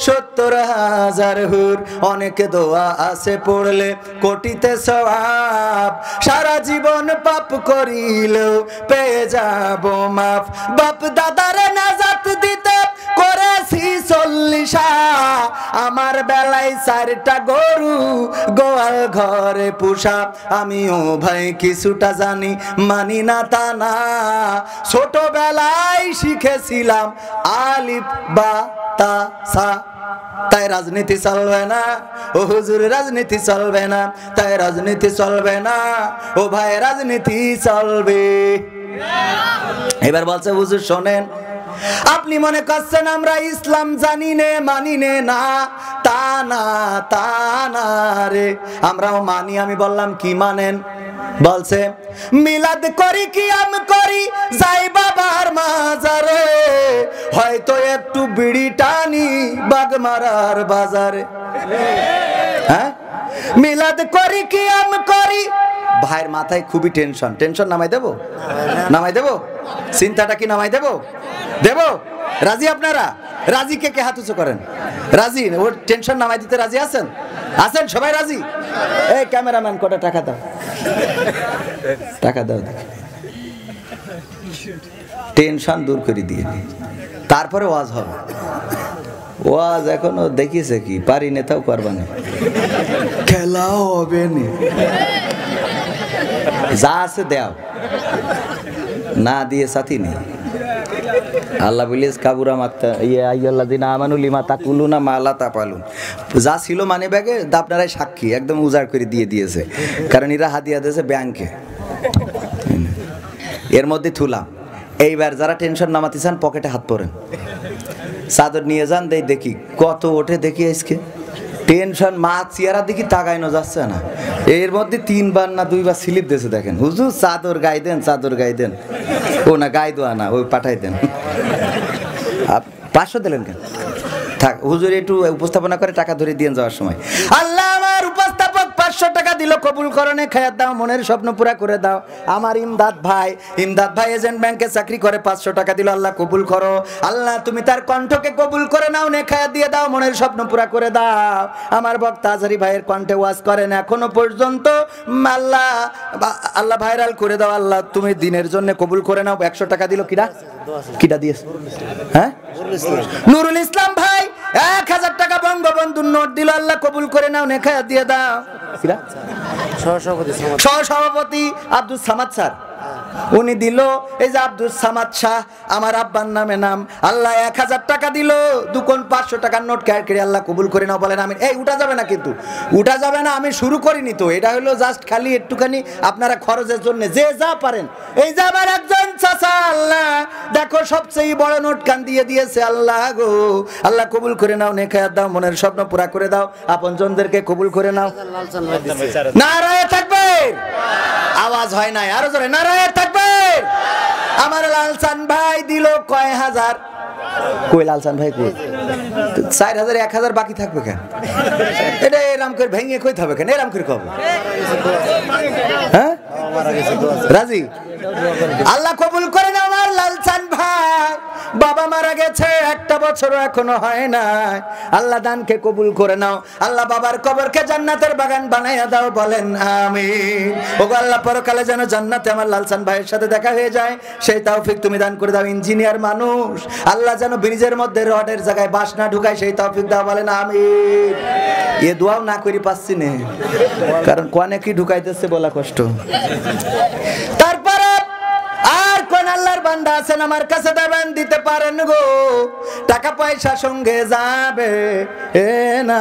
70,000 হুর। অনেকে দোয়া আছে পড়লে কোটিতে সওয়াব, সারা জীবন পাপ করিলেও পেয়ে যাব মাফ। বাপ দাদারে নাজাত দিতে করেছি 40, আমার বেলায় 4টা গরু গোয়াল ঘরে পোষা। আমিও ভাই কিছুটা জানি, মানি না তা না, ছোটবেলায় শিখেছিলাম আলিফ বা তা সা, তাই রাজনীতি চলবে না ও হুজুর, রাজনীতি চলবে না, তাই রাজনীতি চলবে না ও ভাই, রাজনীতি চলবে। এবার বলছে হুজুর শোনেন, আপনি মনে করছেন আমরা ইসলাম জানি নে মানি নে, না তা না, তা না রে, আমরাও মানি। আমি বললাম কি মানেন? বলছে মিলাদ করি, কিয়াম করি, যাই বাবার মাজারে, হয়তো একটু বিড়ি টানি বাগমারার বাজারে। হ্যাঁ, মিলাদ করি, কিয়াম করি। ভাইয়ের মাথায় খুবই টেনশন। টেনশন নামাই দেবো? নামাই দেবো? চিন্তাটা কি নামাই দেবো? দেবো? রাজি আপনারা? রাজি কে কে হাত উঁচু করেন? রাজি? ওর টেনশন নামাই দিতে রাজি আছেন? আছেন সবাই রাজি? এই ক্যামেরাম্যান কটা টাকা দাও, টাকা দাও, টেনশন দূর করে দিয়ে তারপরে ওয়াজ হবে। ওয়াজ এখনো দেখিছে কি পারি নেতাও করবা না, খেলাও হবে না, যা আছে দেও, না দিয়ে সাথী নেই। আল্লাহ বলিস কাবুরা মাত্তা ইয়ে আইয়াল্লাযিনা আমানু লিমা তাকুলুনা মা লা তাফালুন। যা ছিল মানে ব্যাগে আপনারাই সাক্ষী, একদম উজাড় করে দিয়ে দিয়েছে, কারণ এরা হাদিয়া দিয়েছে ব্যাংকে। এর মধ্যে থুলাম। এইবার যারা টেনশন নামাতে চান পকেটে হাত পরেন, চাদর নিয়ে যান, দেই দেখি কত ওঠে, দেখি আজকে টেনশন মা চেয়ারা দেখি তাকাইনো যাচ্ছে না। এর মধ্যে 3 বার না 2 বার স্লিপ দিয়েছে, দেখেন হুজুর চাদর গাই দেন, চাদর গাই দেন। ও না গাই দোয়া না, ওই পাঠাই দেন। 500 দিলেন কেন? থাক, হুজুর একটু উপস্থাপনা করে টাকা ধরে দিয়ে যাওয়ার সময়। আল্লাহ আমার উপস্থাপক 500 টাকা দিল, কবুল করনে, খায়াত দাও, মনের স্বপ্ন পুরা করে দাও। আমার ইমদাদ ভাই এজেন্ট ব্যাংকে চাকরি করে, 500 টাকা দিল, আল্লাহ কবুল করো। আল্লাহ তুমি তার কণ্ঠকে কবুল করে নাও, নে খায়াত দিয়ে দাও, মনের স্বপ্ন পুরা করে দাও। আমার বক্তা আজহারি ভাইয়ের কণ্ঠে ওয়াজ করেন এখনো পর্যন্ত, আল্লাহ ভাইরাল করে দাও। আল্লাহ তুমি দিনের জন্য কবুল করে নাও। 100 টাকা দিল, কিটা দিয়েছে? হ্যাঁ, নুরুল ইসলাম ভাই 1000 টাকা বঙ্গবন্ধুর নোট দিল, আল্লাহ কবুল করে নাও, নে খায়াত দিয়ে দাও। সহসভাপতি আব্দুল সামাদ স্যার, উনি দিল, এই যে আব্দুল সামাদ শাহ, আমার আব্বার নামে নাম, আল্লাহ 1000 টাকা দিল, 2 কোণ 500 টাকার নোট ক্যার করে, আল্লাহ কবুল করে নাও। বলেন আমি। এই উঠা যাবে না, কিন্তু উঠা যাবে না, আমি শুরু করিনি তো, এটা হলো জাস্ট খালি একটুখানি আপনারা খরচের জন্য যে যা পারেন। এই যে আমার একজন চাচা, আল্লাহ দেখো সবচেয়ে বড় নোট কান দিয়ে দিয়েছে, আল্লাহ গো, আল্লাহ কবুল করে নাও, নে খায়াত দাও, মনের স্বপ্ন পুরা করে দাও, আপনজনদেরকে কবুল করে নাও। নারায়ে তাকবীর। আওয়াজ হয় নাই, আরো জোরে নারায়ে তাকবীর। আমার লালচান ভাই দিল কয় হাজার। কই লালচান ভাই কই? 4000 1000 বাকি থাকবে কেন? এটা এরম করে ভেঙে কই থাকবে কেন? এরম করে কবে? হ্যাঁ, রাজি? আল্লাহ কবুল করে নাও আমার লালচান ভাই। বাবা মারা গেছে, 1টা বছর এখনো হয় না, আল্লাহ দানকে কবুল করে নাও। আল্লাহ বাবার কবরকে জান্নাতের বাগান বানাইয়া দাও। বলেন আমিন। ওগো আল্লাহ, পরকালে যেন জান্নাতে আমার লালচান ভাইয়ের সাথে দেখা হয়ে যায়, সেই তৌফিক তুমি দান করে দাও। ইঞ্জিনিয়ার মানুষ, আল্লাহ যেন ব্রিজের মধ্যে রডের জায়গায় বাঁশ না ঢুকায়, সেই তৌফিক দাও। বলেন আমিন। এ দোয়াও না করি পাচ্ছি না, কারণ কোনে কি ঢুকাইতেছে বলা কষ্ট। তারপরে আর কোন আল্লাহর বান্দা আছেন আমার কাছে দেবেন, দিতে পারেন গো, টাকা পয়সা সঙ্গে যাবে না।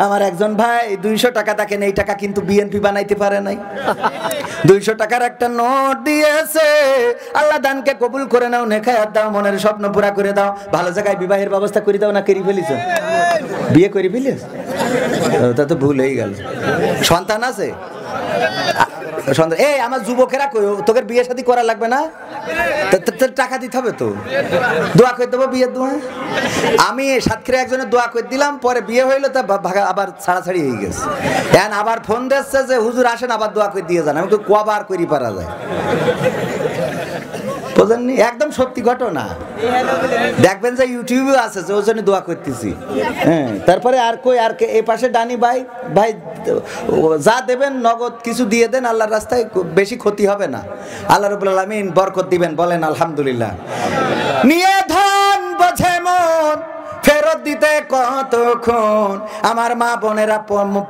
আমার একজন ভাই 200 টাকা দেখেন, এই টাকা কিন্তু বিএনপি বানাইতে পারে নাই, 200 টাকার একটা নোট দিয়েছে। আল্লাহ দানকে কবুল করে নাও, নে খায়াত দাও, মনের স্বপ্ন পুরা করে দাও। ভালো জায়গায় বিবাহের ব্যবস্থা করে দাও। না করে ফেলিস? বিয়ে করে ফেলিস? তা তো ভুল হয়ে গেল। সন্তান আছে? এই আমার যুবকেরা কই, তোকে বিয়ে শাদী করা লাগবে না? টাকা দিতে হবে তো, দোয়া করে দেবো বিয়ের দোয়া। আমি সাতক্ষীরা একজনের দোয়া করে দিলাম, পরে বিয়ে হইলো, তা আবার ছাড়াছাড়ি হয়ে গেছে। এখন আবার ফোন দিচ্ছে যে হুজুর আসেন, আবার দোয়া করে দিয়ে যান। আমি তো কবার করি পারা যায়, বুঝেননি? একদম সত্যি ঘটনা। দেখবেন যে ইউটিউবে আছে, যে ওর জন্য দোয়া করতেছি। হ্যাঁ, তারপরে আর কই, আর কে এই পাশে ডানি ভাই, ভাই যা দেবেন নগদ কিছু দিয়ে দেন, আল্লাহর রাস্তায় বেশি ক্ষতি হবে না। আল্লাহ রাব্বুল আলামিন বরকত দিবেন। বলেন আলহামদুলিল্লাহ। নিয়ে ধন বোঝে মন, ফেরত দিতে কতক্ষণ। আমার মা বোনেরা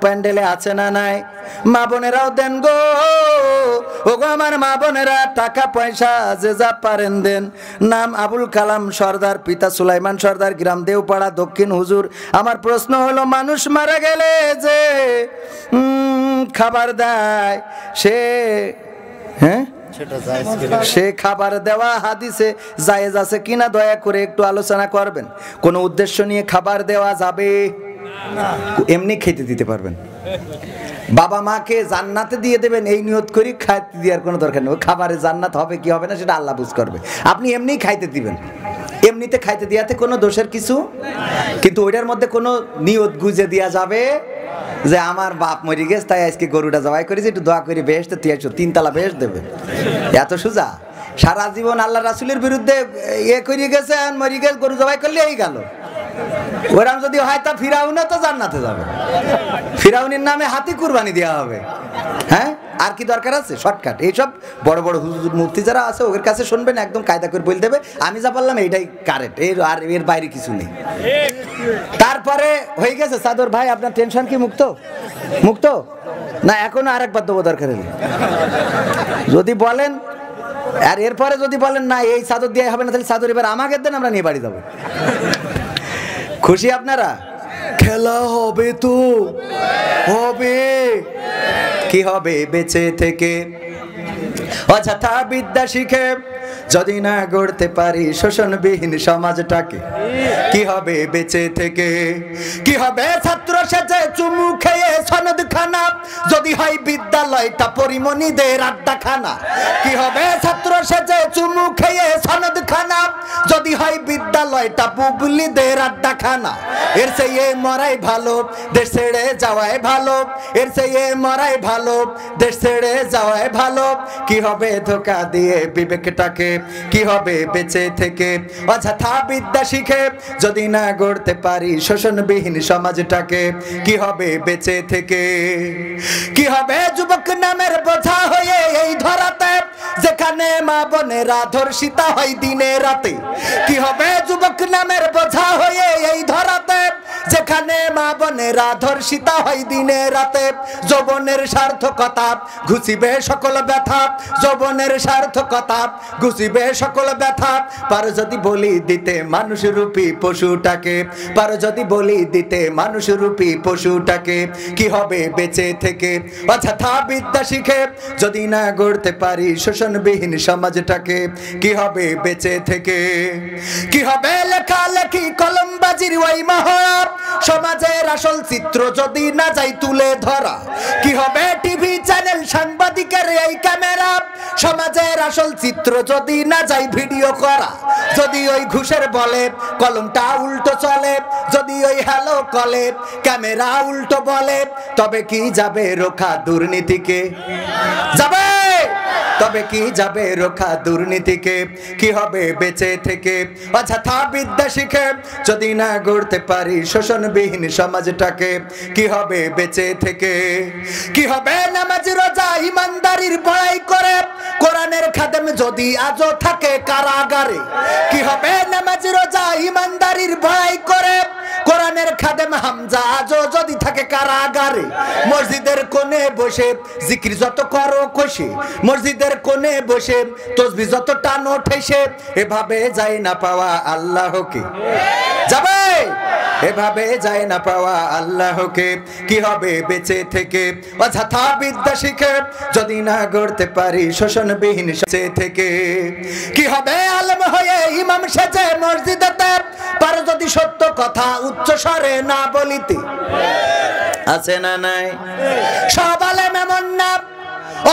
প্যান্ডেলে আছে না নাই? মা বোনেরাও দেন গো, ওগো আমার মা বোনেরা, টাকা পয়সা যে যা পারেন দেন। নাম আবুল কালাম সর্দার, পিতা সুলাইমান সর্দার, গ্রাম দেওপাড়া, দক্ষিণ হুজুর। আমার প্রশ্ন হলো, মানুষ মারা গেলে যে খাবার দেয়, সে হ্যাঁ সে খাবার দেওয়া হাদিসে জায়েজ আছে কিনা দয়া করে একটু আলোচনা করবেন। কোনো উদ্দেশ্য নিয়ে খাবার দেওয়া যাবে না, এমনি খেতে দিতে পারবেন। বাবা মাকে জান্নাতে দিয়ে দেবেন এই নিয়ত করি, খাইতে দেওয়ার কোনো দরকার নেই। খাবারে জান্নাত হবে কি হবে না সেটা আল্লাহ বুঝ করবে, আপনি এমনি খাইতে দিবেন। এমনিতে খাইতে দিয়াতে কোনো দোষের কিছু, কিন্তু ওইটার মধ্যে কোনো নিয়ত গুজে দেওয়া যাবে যে আমার বাপ মরে গেছে তাই আজকে গরুটা জবাই করেছি, একটু দোয়া করে বেহেশতে তুই আসো, 3 তালা বেহেশত দেবে। এত সোজা? সারা জীবন আল্লাহ রাসূলের বিরুদ্ধে করে গেছে, মরে গেছে, গরু জবাই করলে এই গেল। ওরাম যদি হয় তা ফিরাউনও তো জান্নাতে যাবে, ফিরাউনের নামে হাতি কুরবানি দেওয়া হবে। হ্যাঁ, আর কি দরকার আছে? শর্টকাট। এইসব বড় বড় হুজুর মুফতি যারা আছে ওদের কাছে শুনবেন, একদম কায়দা করে বলে দেবে। আমি যা বললাম এইটাই কারেক্ট, আর এর বাইরে কিছু নেই। তারপরে হয়ে গেছে সাদর ভাই, আপনার টেনশন কি মুক্ত? মুক্ত না, এখনো আরেকবার দেবো দরকার হলে যদি বলেন। আর এরপরে যদি বলেন না এই চাদর দিয়ে হবে না, তাহলে চাদর এবার আমাকে দেন, আমরা নিয়ে বাড়ি যাবো। খুশি আপনারা? খেলা হবে তো হবে। কি হবে বেঁচে থেকে অযথা বিদ্যা শিখে যদি না গড়তে পারি শোষণবিহীন সমাজটাকে? কি হবে বেঁচে থেকে? কি হবে ছাত্র সেজে চুমু খেয়ে সনদ খানা যদি হয় বিদ্যালয়টা পরিমণিদের আড্ডাখানা? কি হবে ছাত্র সেজে চুমু খেয়ে সনদ খানা যদি হয় বিদ্যালয়টা বুবলিদের আড্ডাখানা? এর চেয়ে মরাই ভালো, দেশ ছেড়ে যাওয়াই ভালো। এর চেয়ে মরাই ভালো, দেশ ছেড়ে যাওয়াই ভালো। কি হবে ধোকা দিয়ে বিবেকটাকে? কি হবে বেঁচে থেকে অযথা বিদ্যা শিখে যদি না গড়তে পারি শোষণবিহীন সমাজটাকে? কি হবে বেঁচে থেকে? কি হবে যুবক নামের বোঝা হয়ে এই ধরাতে যেখানে মা বোনেরা ধর্ষিতা হয় দিনে রাতে? কি হবে যুবক নামের বোঝা হয়ে এই ধরাতে যেখানে মা বোনেরা ধর্ষিতা হয় দিনে রাতে? যৌবনের সার্থকতা ঘুচিবে সকল ব্যথা, যৌবনের সার্থকতা ঘুচিবে সকল ব্যথা। পারো যদি বলি দিতে মানুষরূপী পশুটাকে, পারো যদি বলি দিতে মানুষরূপী পশুটাকে? কি হবে বেঁচে থেকে অযথা বিদ্যা শিখে যদি না গড়তে পারি শোষণবিহীন সমাজটাকে? কি হবে বেঁচে থেকে? কি হবে লেখালেখি কলমবাজির ওই মহড়া সমাজের আসল চিত্র যদি না যাই তুলে ধরা? কি হবে টিভি চ্যানেল সাংবাদিকের এই ক্যামেরা সমাজের আসল চিত্র যদি না যাই ভিডিও করা? যদি ওই ঘুষের বলে কলমটা উল্টো চলে, যদি ওই হ্যালো কলে ক্যামেরা উল্টো বলে, তবে কি যাবে রোখা দুর্নীতিকে? যাবে? তবে কি যাবে রোখা দুর্নীতিকে? কি হবে বেঁচে থেকে অযথা বিদ্যা শিখে যদি না গড়তে পারি শোষণবিহীন সমাজটাকে? কি হবে বেঁচে থেকে? কি হবে নামাজ রোজা ইমানদারির বড়াই করে কোরআনের খাদেম যদি আজও থাকে কারাগারে? কি হবে নামাজ রোজা ইমানদারির বড়াই করে কোরআনের খাদেম হামজা আজও যদি থাকে কারাগারে? মসজিদের কোণে বসে জিকির যত করো কষে, মসজিদের কোণে বসে তসবিহ যত টানো ঠেসে, এভাবে যায় না পাওয়া আল্লাহকে? যাবে? এভাবে যায় না পাওয়া আল্লাহকে? কি হবে বেঁচে থেকে অযথা বিদ্যা শিখে যদি না গড়তে পারি শোষণবিহীন বেঁচে থেকে? কি হবে আলেম হয়ে ইমাম সেজে মসজিদেতে পারো যদি সত্য কথা উচ্চ স্বরে না বলিতে? আছে না নাই? সব আলেম এমন না,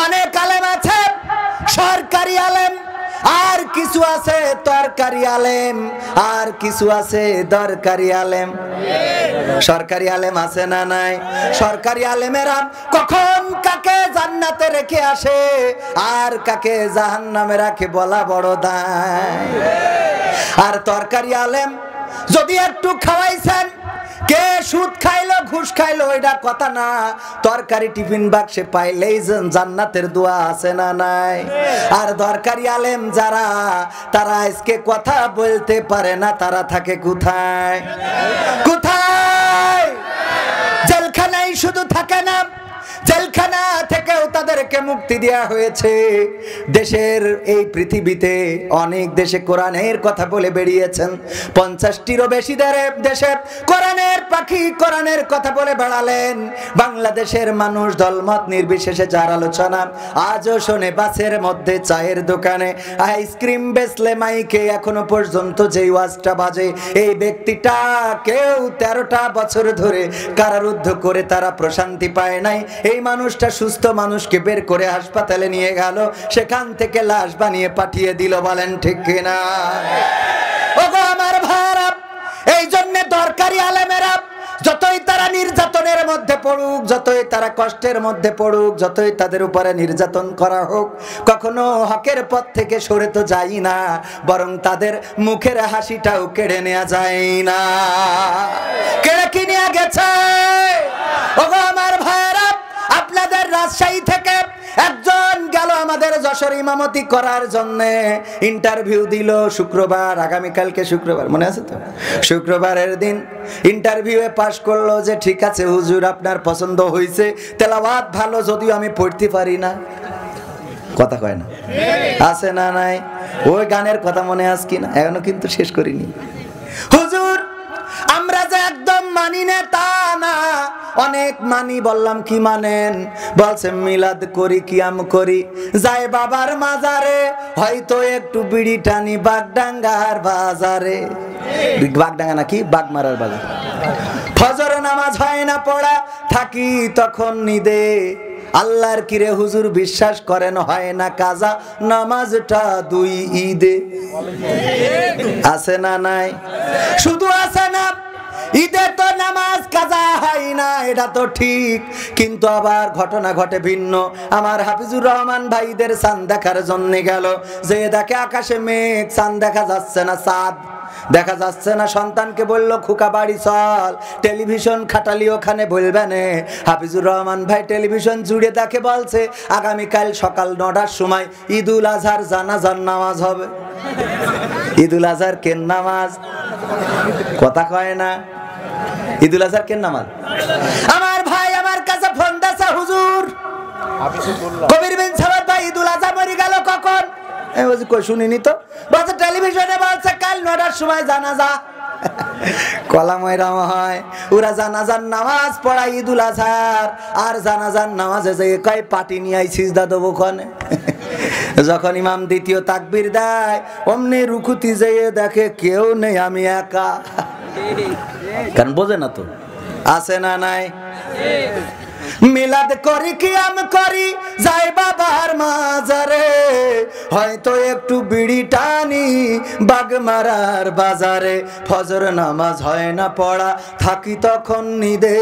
অনেক আলেম আছে সরকারি আলেম, আর কিছু আছে তরকারি আলেম, আর কিছু আছে দরকারি আলেম। সরকারি আলেম আছে না নাই? সরকারি আলেমেরা কখন কাকে জান্নাতে রেখে আসে আর কাকে জাহান্নামে রাখে বলা বড় দায়। আর তরকারি আলেম যদি একটু খাওয়াইছেন, কে সুদ খাইলো ঘুষ খাইলো এটা কথা না, তরকারি টিফিন বাক্সে পাইলেই জান্নাতের দোয়া আছে না নাই? আর দরকারি আলেম যারা, তারা আজকে কথা বলতে পারে না, তারা থাকে কোথায়? কোথায়? জেলখানায় শুধু থাকে না, জেলখানা থেকেও তাদের তাদেরকে মুক্তি দেওয়া হয়েছে। দেশের এই পৃথিবীতে অনেক দেশে কোরআনের কথা বলে বেরিয়েছেন। 50টিরও বেশি দেশে কোরআনের পাখি কোরআনের কথা বলে বেড়ালেন। বাংলাদেশের মানুষ দলমত নির্বিশেষে যার আলোচনা আজও শোনে। বাসের মধ্যে, চায়ের দোকানে, আইসক্রিম বেচলে মাইকে এখনো পর্যন্ত যেই ওয়াজটা বাজে, এই ব্যক্তিটা কেউ 13টা বছর ধরে কারারুদ্ধ করে তারা প্রশান্তি পায় নাই। এই মানুষটা সুস্থ মানুষকে বের করে হাসপাতালে নিয়ে গেল, সেখান থেকে লাশ বানিয়ে পাঠিয়ে দিল। বলেন ঠিক কিনা? ওগো আমার ভাইরা, এই জন্য দরকারি আলেমেরা যতই তারা নির্যাতনের মধ্যে পড়ুক, যতই তারা কষ্টের মধ্যে পড়ুক, যতই তাদের উপরে নির্যাতন করা হোক, কখনো হকের পথ থেকে সরে তো যাই না, বরং তাদের মুখের হাসিটাও কেড়ে নেওয়া যায় না। কেড়ে কি নিয়ে গেছে? ওগো আমার ভাইরা, আপনাদের রাজশাহী থেকে একজন গেল আমাদের যশোর ইমামতি করার জন্য, ইন্টারভিউ দিল শুক্রবার, আগামীকালকে শুক্রবার, মনে আছে তো? শুক্রবারের দিন ইন্টারভিউয়ে পাশ করলো যে ঠিক আছে হুজুর আপনার পছন্দ হয়েছে, তেলাওয়াত ভালো, যদিও আমি পড়তে পারি না। কথা কয় না? আছে না নাই? ওই গানের কথা মনে আছে কিনা? এখনো কিন্তু শেষ করিনি। হুজুর আমরা যে একদম মানি না তা না, অনেক মানি। বললাম কি মানেন? বলছে মিলাদ করি, কিয়াম করি, যাই বাবার মাজারে, হয়তো একটু বিড়ি টানি বাগডাঙ্গার বাজারে। বাগডাঙ্গা নাকি বাগমারার বাজার। ফজর নামাজ হয় না পড়া, থাকি তখন নিদে। আল্লাহর কিরে হুজুর বিশ্বাস করেন হয় না কাজা, নামাজটা 2 ঈদে। আছে না নাই? শুধু আছে না, ঈদে তো নামাজ কাজা হয় না, এটা তো ঠিক, কিন্তু আবার ঘটনা ঘটে ভিন্ন। আমার হাফিজুর রহমান ভাইদের চাঁদ দেখার জন্য গেল, যে দেখে আকাশে মেঘ, চাঁদ দেখা যাচ্ছে না, চাঁদ দেখা যাচ্ছে না। সন্তানকে বলল খোকা বাড়ি চল, টেলিভিশন খাটালি ওখানে বলবে না। হাফিজুর রহমান ভাই টেলিভিশন জুড়ে দেখে, বলছে আগামীকাল সকাল 9টার সময় ঈদুল আজহার জানাজার নামাজ হবে। ঈদুল আজহার কেন নামাজ? কথা কয় না? ঈদুল আজহার কেন নামাজ? আমার ভাই আমার কাছে ফোন দিয়েছে, হুজুর কবির বিন সাবাত ভাই ঈদুল আজহা মরে গেল কখন? আমি বলছি কই শুনিনি তো। বলছে টেলিভিশনে বলছে কাল 9টার সময় জানাজা। কলাময় রাম হয়, ওরা জানাজার নামাজ পড়ায় ঈদুল আজহার, আর জানাজার নামাজে যে কয় পাটি নিয়ে আই সিজদা দেবো ক্ষণে। যখন ইমাম দ্বিতীয় তাকবীর দেয়, অমনি রুকুতি যেয়ে দেখে কেউ নেই, আমি একা। কারণ বোঝে না তো। আছে না নাই? মিলাদ করি, কিয়াম করি, যাই বাবার মাজারে, হয়তো একটু বিড়ি টানি বাগমারার বাজারে। ফজর নামাজ হয় না পড়া, থাকি তখন নিদে।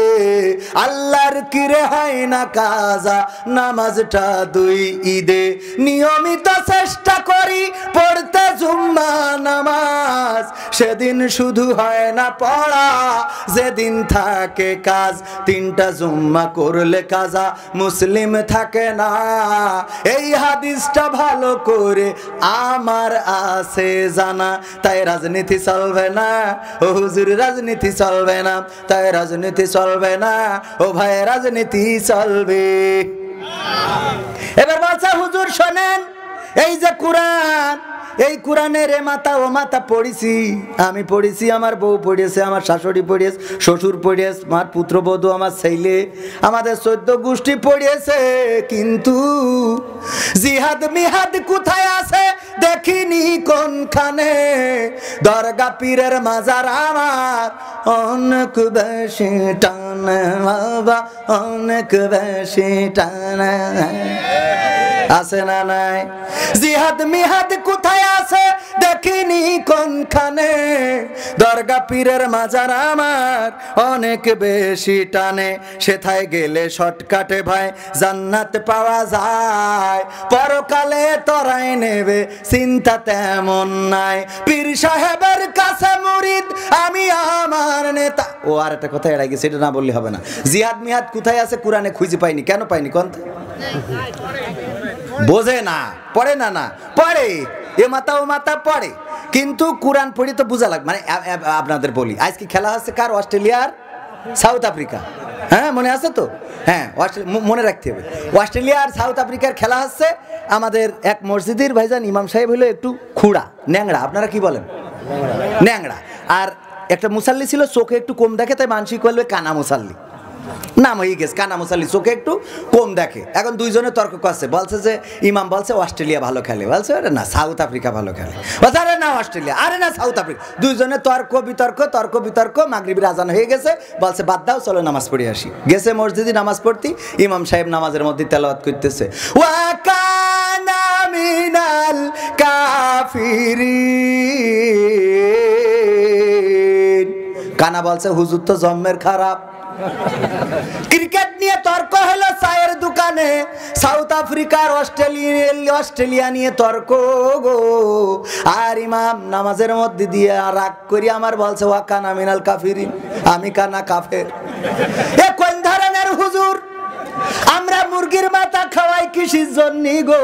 আল্লাহর কিরে হয় না কাজা, নামাজটা 2 ঈদে। নিয়মিত চেষ্টা করি পড়তে জুম্মা নামাজ, সেদিন শুধু হয় না পড়া, যেদিন থাকে কাজ। 3টা জুম্মা করলে কাজা, মুসলিম থাকে না। এই হাদিসটা ভালো করে আমার আছে জানা, তাই রাজনীতি চলবে না। ও হুজুর রাজনীতি চলবে না, তাই রাজনীতি চলবে না। ও ভাই রাজনীতি চলবে। এবার বলছে হুজুর শোনেন, এই যে কোরআন, এই কোরআনের এ মাথা ও মাথা পড়েছি, আমি পড়েছি, আমার বউ পড়েছে, আমার শাশুড়ি পড়েছে, শ্বশুর পড়েছে, আমার পুত্রবধূ, আমার ছেলে, আমাদের 14 গোষ্ঠী পড়েছে, কিন্তু জিহাদ মিহাদ কোথায় আছে দেখিনি কোনখানে। দরগা পীরের মাজার আমার অনেক বেশি টানে বাবা, অনেক বেশি টানে। আছে না নাই? জিহাদ মিহাদ কোথায় আছে দেখিনি কোনখানে। দরগা পীরের মাজার আমার অনেক বেশি টানে। সেথায় গেলে শর্টকাটে ভাই জান্নাত পাওয়া যায়, পরকালে তরাই নেবে চিন্তা তেমন নাই। পীর সাহেবের কাছে মুরিদ আমি আমার নেতা। ও আর একটা কথা এড়াই গেছে, এটা না বললে হবে না। জিহাদ মিহাদ কোথায় আছে কোরআনে খুঁজে পাইনি। কেন পাইনি কোন? বোঝে না, পড়ে না। না পড়ে, এ মাথা ও মাথা পড়ে, কিন্তু কোরআন পড়ি তো বোঝা লাগবে। মানে আপনাদের বলি, আজকে খেলা হচ্ছে কার? অস্ট্রেলিয়ার সাউথ আফ্রিকা। হ্যাঁ মনে আছে তো? হ্যাঁ মনে রাখতে হবে। অস্ট্রেলিয়া আর সাউথ আফ্রিকার খেলা হচ্ছে, আমাদের এক মসজিদের ভাইজান ইমাম সাহেব হলো একটু খুঁড়া ন্যাংরা, আপনারা কি বলেন? ন্যাংরা। আর একটা মুসাল্লি ছিল চোখে একটু কম দেখে, তাই মানসিক করলে কানা মুসাল্লি, নাম হয়ে গেছে কানা মুসাল্লি, চোখে একটু কম দেখে। এখন দুইজনে তর্ক করছে, বলছে যে ইমাম বলছে অস্ট্রেলিয়া ভালো খেলে, বলছে আরে না সাউথ আফ্রিকা ভালো খেলে, বলছে আরে না অস্ট্রেলিয়া, আরে না সাউথ আফ্রিকা। দুইজনে তর্ক বিতর্ক, মাগরিবের আজান হয়ে গেছে, বলছে বাদ দাও চলো নামাজ পড়ে আসি। গেছে মসজিদে নামাজ পড়তে, ইমাম সাহেব নামাজের মধ্যে তেলাওয়াত করতেছে, ওয়া কানা মিনাল কাফিরিন। কানা বলছে হুজুর তো জন্মের খারাপ। ক্রিকেট নিয়ে তর্ক হলো চায়ের দোকানে, সাউথ আফ্রিকার অস্ট্রেলিয়া নিয়ে তর্ক গো। আর ইমাম নামাজের মধ্যে দিয়ে রাগ করি আমার বলছে ওয়া কানা মিনাল কাফিরিন, আমি কানা কাফের। এ কোন ধরনের হুজুর? আমরা মুরগির মাথা খাওয়াই কিসের জন্য গো?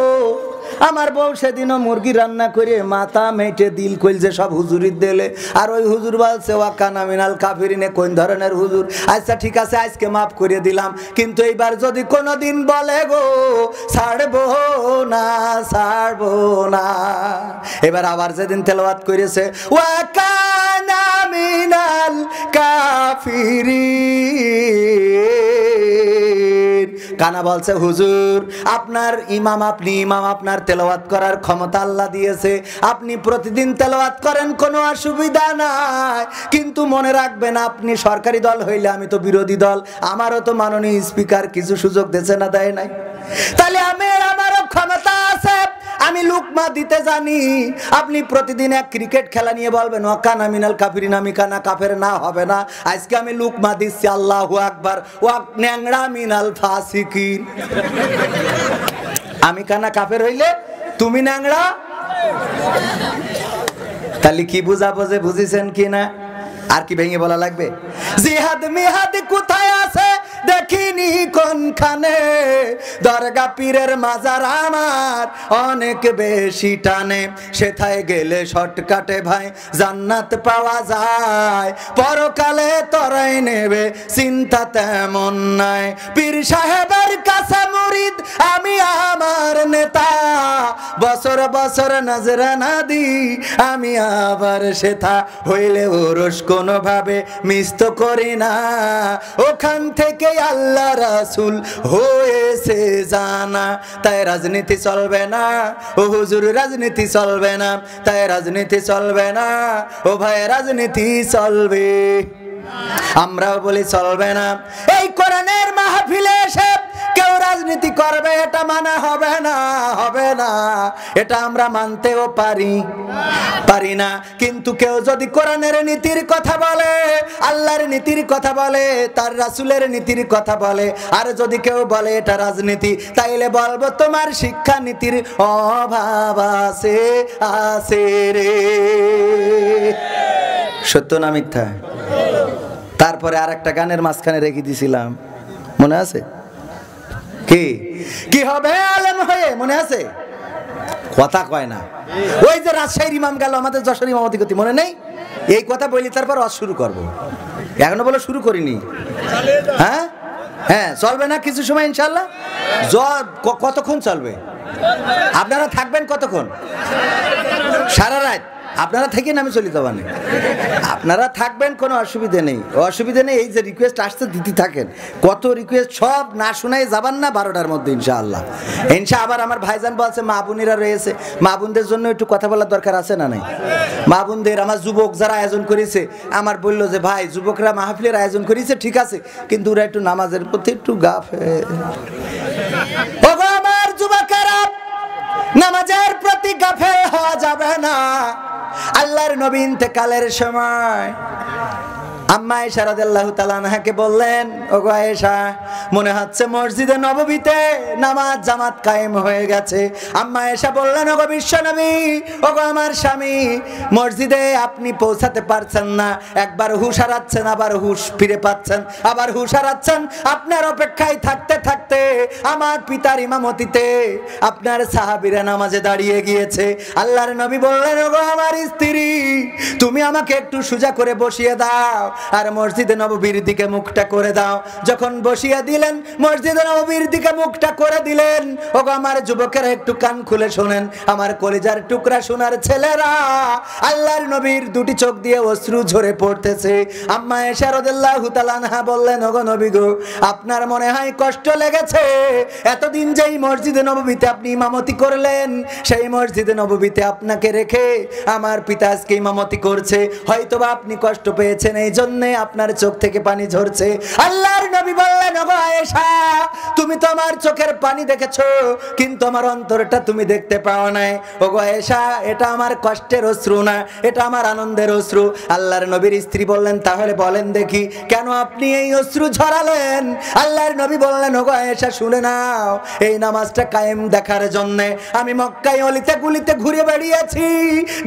আমার বউ সেদিনও মুরগি রান্না করে মাথা মেটে দিল কইলছে সব হুজুরির দিলে, আর ওই হুজুর বলছে ওয়া কানা মিনাল কাফিরিনে। কোন ধরনের হুজুর? আচ্ছা ঠিক আছে আজকে মাফ করে দিলাম, কিন্তু এইবার যদি কোনোদিন বলে গো ছাড়বো না। এবার আবার যেদিন তেলাওয়াত করেছে ওয়া কানা মিনাল কাফিরিন, কানা বলছে হুজুর আপনার ইমাম, আপনি ইমাম, আপনার তেলাওয়াত করার ক্ষমতা আল্লাহ দিয়েছে, আপনি প্রতিদিন তেলাওয়াত করেন, কোনো অসুবিধা নাই, কিন্তু মনে রাখবেন আপনি সরকারি দল হইলে আমি তো বিরোধী দল, আমারও তো মাননীয় স্পিকার কিছু সুযোগ দিয়েছে না, দেয় নাই? তাহলে আমারও ক্ষমতা আছে, আমি লুকমা দিতে জানি। আপনি প্রতিদিন এক ক্রিকেট খেলা নিয়ে বলবেন ওয়া কানা মিনাল কাফিরিন, আমি কানা কাফের না, হবে না। আজকে আমি লুকমা দিচ্ছি, আল্লাহু আকবার, ওয়া ন্যাংরা মিনাল ফাসিকিন। আমি কানা কাফের হইলে তুমি ন্যাংরা। তাহলে কি বুঝাবো যে বুঝিছেন কি না? আর কি ভেঙে বলা লাগবে? জিহাদ মিহাদ কোথায় আছে দেখিনি কোনখানে, দরগা পীরের মাজার আমার অনেক বেশি টানে, সেথায় গেলে শর্টকাটে ভাই জান্নাত পাওয়া যায়, পরকালে তরাই নেবে চিন্তা তেমন নাই। পীর সাহেবের কাছে মুরিদ আমি আমার নেতা, বছর বছর নজরানা দি আমি আবার সেথা, হইলে ওরস কোনোভাবে মিস তো করি না, ওখান থেকে আল্লাহ রাসূল হয়েছে জানা। তাই রাজনীতি চলবে না ও হুজুর, রাজনীতি চলবে না, তাই রাজনীতি চলবে না ও ভাই, রাজনীতি চলবে, আমরাও বলি চলবে না। এই কোরআনের মাহফিলে এসে কেউ রাজনীতি করবে এটা মানা হবে না, হবে না, এটা আমরা মানতেও পারি না। কিন্তু কেউ যদি কোরআনের নীতির কথা বলে, আল্লাহর নীতির কথা বলে, তার রাসূলের নীতির কথা বলে, আর যদি কেউ বলে এটা রাজনীতি, তাইলে বলবো তোমার শিক্ষা নীতির অভাব আছে রে। সত্য না মিথ্যা? তারপরে আর একটা গানের মাঝখানে রেখে দিছিলাম, মনে আছে? কি হবে আলেম হয়ে, মনে আছে? কথা কয় না। ওই যে রাজশাহীর ইমাম গেল আমাদের যশোর ইমামতি করতে, মনে নেই? এই কথা বলি তারপর শুরু করবো, এখনো বলে শুরু করিনি। হ্যাঁ চলবে না কিছু সময় ইনশাল্লাহ। কতক্ষণ চলবে? আপনারা থাকবেন কতক্ষণ? সারা রাত আপনারা থাকেন, আমি চলি যাবানি, আপনারা থাকবেন, কোনো অসুবিধা নেই, এই যে রিকোয়েস্ট আসতে দিতে থাকেন, কত রিকোয়েস্ট সব না শোনাই যাবান না 12টার মধ্যে ইনশাআল্লাহ। আবার আমার ভাইজান বলছে মা বোনেরা রয়েছে, মা বোনদের জন্য একটু কথা বলার দরকার আছে না নাই? মা বোনদের, আমার যুবক যারা আয়োজন করেছে আমার বললো যে ভাই যুবকরা মাহফিলের আয়োজন করেছে ঠিক আছে, কিন্তু ওরা একটু নামাজের প্রতি একটু গাফেল। ওগো আমার যুবকেরা, নামাজের প্রতি গাফেল হওয়া যাবে না। আল্লাহর নবী ইন্তেকালের সময় আম্মা আয়েশা রাদিয়াল্লাহু তাআলা আনহাকে বললেন, ওগো আয়েশা মনে হচ্ছে মসজিদে নববীতে নামাজ জামাত কায়েম হয়ে গেছে। আম্মা আয়েশা বললেন, ওগো বিশ্বনবী, ওগো আমার স্বামী, মসজিদে আপনি পৌঁছাতে পারছেন না, একবার হুঁশ হারাচ্ছেন, আবার হুঁশ ফিরে পাচ্ছেন, আবার হুঁশ হারাচ্ছেন। আপনার অপেক্ষায় থাকতে থাকতে আমার পিতার ইমামতিতে আপনার সাহাবীরা নামাজে দাঁড়িয়ে গিয়েছে। আল্লাহর নবী বললেন, ওগো আমার স্ত্রী, তুমি আমাকে একটু সোজা করে বসিয়ে দাও, আর মসজিদে নববীর দিকে মুখটা করে দাও। যখন বসিয়ে দিলেন, মসজিদে নববীর দিকে মুখটা করে দিলেন। ওগো আমার যুবকেরা একটু কান খুলে শোনেন, আমার কলিজার টুকরা সোনার ছেলেরা, আল্লাহর নবীর দুটি চোখ দিয়ে অশ্রু ঝরে পড়তেছে। আম্মা আয়েশা রাদিয়াল্লাহু তাআলা আনহা বললেন, ওগো নবী গো, আপনার মনে হয় কষ্ট লেগেছে। এতদিন যেই মসজিদে নববীতে আপনি ইমামতি করলেন, সেই মসজিদে নববীতে আপনাকে রেখে আমার পিতা আজকে ইমামতি করছে, হয়তোবা আপনি কষ্ট পেয়েছেন, এই জন্য আপনার চোখ থেকে পানি ঝরছে। আল্লাহর নবী বললেন, ওগো আয়েশা, তুমি তো আমার চোখের পানি দেখেছো, কিন্তু আমার অন্তরটা তুমি দেখতে পাও নাই। ওগো আয়েশা, এটা আমার কষ্টের অশ্রু না, এটা আমার আনন্দের অশ্রু। আল্লাহর নবীর স্ত্রী বললেন, তাহলে বলেন দেখি কেন আপনি এই অশ্রু ঝরালেন? আল্লাহর নবী বললেন, ওগো আয়েশা শুনে নাও, এই নামাজটা কায়েম দেখার জন্য আমি মক্কায় অলিতে গুলিতে ঘুরে বেরিয়েছি।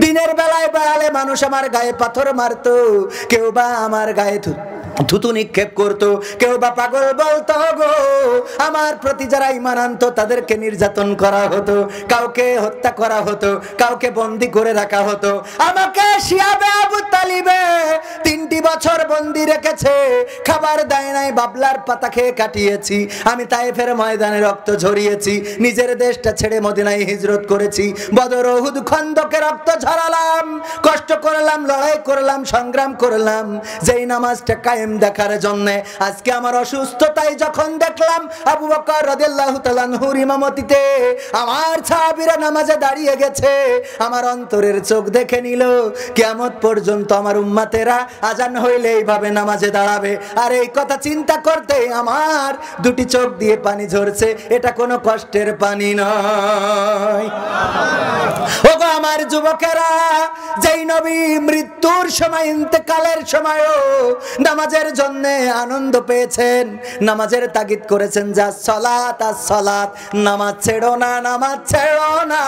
দিনের বেলায় বেড়ালে মানুষ আমার গায়ে পাথর মারতো, কেউ বা আমার গায়ে থুতু নিক্ষেপ করতো, কেউ বা পাগল বলতো গো। আমার প্রতি যারা ঈমান আনতো তাদেরকে নির্যাতন করা হতো, কাউকে হত্যা করা হতো, কাউকে বন্দী করে রাখা হতো। আমাকে শিয়াবে আবু তালিবে 3টি বছর বন্দী রেখেছে, খাবার দেয় নাই, বাবলার পাতা খেয়ে কাটিয়েছি। আমি তায়েফের ময়দানে রক্ত ঝরিয়েছি, নিজের দেশটা ছেড়ে মদিনায় হিজরত করেছি, বদর উহুদ খন্দকে রক্ত ঝরালাম, কষ্ট করলাম, লড়াই করলাম, সংগ্রাম করলাম, যেই নামাজটা কায়েম দেখার জন্য। আজকে আমার অসুস্থতায় যখন দেখলাম আবু বকর রাদিয়াল্লাহু তাআলা আনহুর ইমামতিতে আমার সাহাবীরা নামাজে দাঁড়িয়ে গেছে, আমার অন্তরের চোখ দেখে নিল, কিয়ামত পর্যন্ত আমার উম্মতেরা আজান হইলে এইভাবে নামাজে দাঁড়াবে। আর এই কথা চিন্তা করতে আমার দুটি চোখ দিয়ে পানি ঝরছে, এটা কোনো কষ্টের পানি নয়। ওগো আমার যুবকেরা, যেই নবী মৃত্যুর সময়, ইন্তেকালের সময়ও নামাজের জন্য আনন্দ পেয়েছেন, নামাজের তাগিদ করেছেন, যা সালাত আর সালাত, নামাজ ছেড়ো না, নামাজ ছেড়ো না।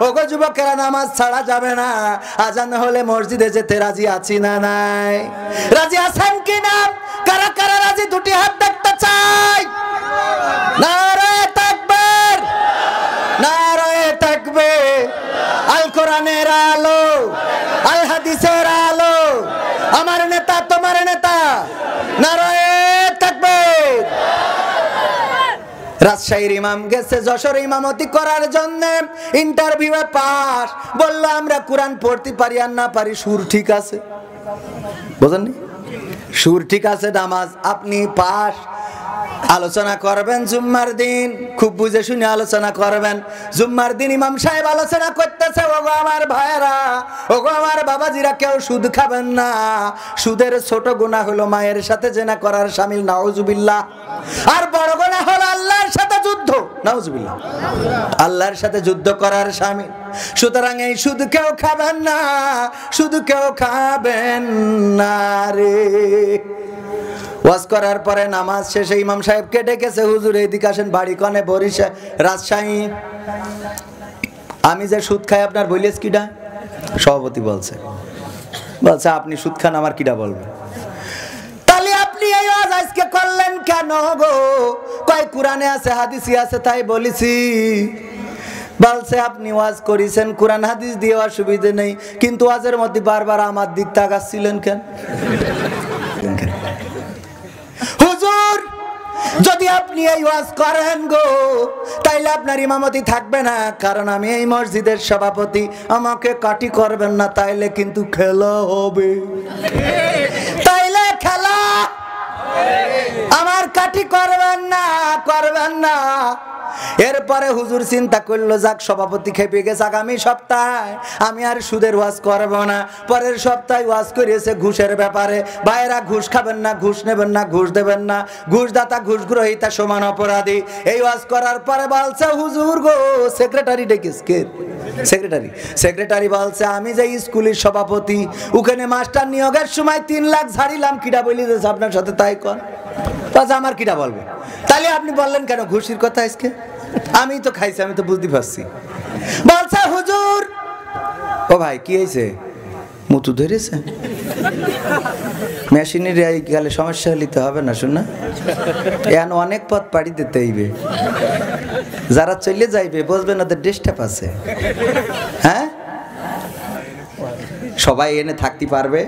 ওগো যুবকেরা, নামাজ ছাড়া যাবে না। আজান হলে মসজিদে যেতে রাজি আছি না নাই? রাজি আছেন কিনা? কারা কারা রাজি? দুটি হাত দেখতে চাই। নারায়ে তাকবীর, নারায়ে তাকবীর। আল কোরআনের আলো, আল হাদিসের আলো, আমার নেতা তোমার নেতা, নারায়ে তাকবীর। রাজশাহীর ইমাম গেছে যশোর ইমামতি করার জন্য, ইন্টারভিউয়ে পাস। বললো আমরা কোরআন পড়তে পারি আর না পারি, সুর ঠিক আছে, বুঝেননি? সুর ঠিক আছে, নামাজ আপনি পাস। আলোচনা করবেন জুম্মার দিন, খুব বুঝে শুনে আলোচনা করবেন। জুম্মার দিন ইমাম সাহেব আলোচনা করতেছে, ওগো আমার ভাইয়েরা, ওগো আমার বাবাজিরা, কেউ সুদ খাবেন না। সুদের ছোট গুনাহ হলো মায়ের সাথে জেনা করার শামিল, নাউজুবিল্লাহ। আর বড় গুনাহ হলো আল্লাহর সাথে যুদ্ধ, নাউজুবিল্লাহ, আল্লাহর সাথে যুদ্ধ করার শামিল। সুতরাং এই সুদ কেউ খাবেন না, সুদ কেউ খাবেন না রে। ওয়াজ করার পরে নামাজ শেষে ইমাম সাহেবকে ডেকেছে, হুজুর এইদিকে আসেন, বাড়ি কনে? বরিশাল, রাজশাহী। আমি যে সুদ খাই আপনার বলিস কিডা? সভাপতি বলছে, আপনি সুদ খান, আমার কিডা বলবে? তাহলে আপনি এই ওয়াজ আজকে করলেন কেন গো? কয় কোরআনে আছে, হাদিসে আছে, তাই বলেছি। বলছে আপনি ওয়াজ করেছেন, কোরআন হাদিস দিয়ে অসুবিধা নেই, কিন্তু ওয়াজের মধ্যে বারবার আমার দিক তাকাচ্ছিলেন কেন? হুজুর, যদি আপনি এই ওয়াজ করেন গো, তাইলে আপনার ইমামতি থাকবে না, কারণ আমি এই মসজিদের সভাপতি, আমাকে কাটি করবেন না, তাইলে কিন্তু খেলা হবে। তাইলে খেলা, আমার কাটি করবেন না, করবেন না। এরপরে হুজুর চিন্তা করলো, যাক সভাপতি খেপে গেছে, আগামী সপ্তাহে আমি আর সুদের ওয়াজ করব না। পরের সপ্তাহে ওয়াজ করিয়েছে ঘুষের ব্যাপারে। ভাইয়েরা, ঘুষ খাবেন না, ঘুষ নেবেন না, ঘুষ দেবেন না, ঘুষদাতা ঘুষ গ্রহীতা সমান অপরাধী। এই ওয়াজ করার পরে বলছে, হুজুর গো, সেক্রেটারি ডেকেছে, কে সেক্রেটারি? সেক্রেটারি বলছে, আমি যে স্কুলের সভাপতি, ওখানে মাস্টার নিয়োগের সময় 3 লাখ ঝাড়িলাম, কিডা বলি দিয়েছে আপনার সাথে, তাই কর। আমার কিডা বলবে? তাহলে আপনি বললেন কেন ঘুষির কথা আজকে? আমি তো খাইছি, আমি তো বুঝতে পারছি। বলছে হুজুর, ও ভাই কি হয়েছে? মুতু ধরেছে, মেশিনের গেলে সমস্যা হলিতে হবে না, শুন না, এখন অনেক পথ পাড়ি দিতে হইবে। যারা চলে যাইবে বুঝবেন ওদের ডিস্টার্ব আছে। হ্যাঁ, সবাই এনে থাকতে পারবে?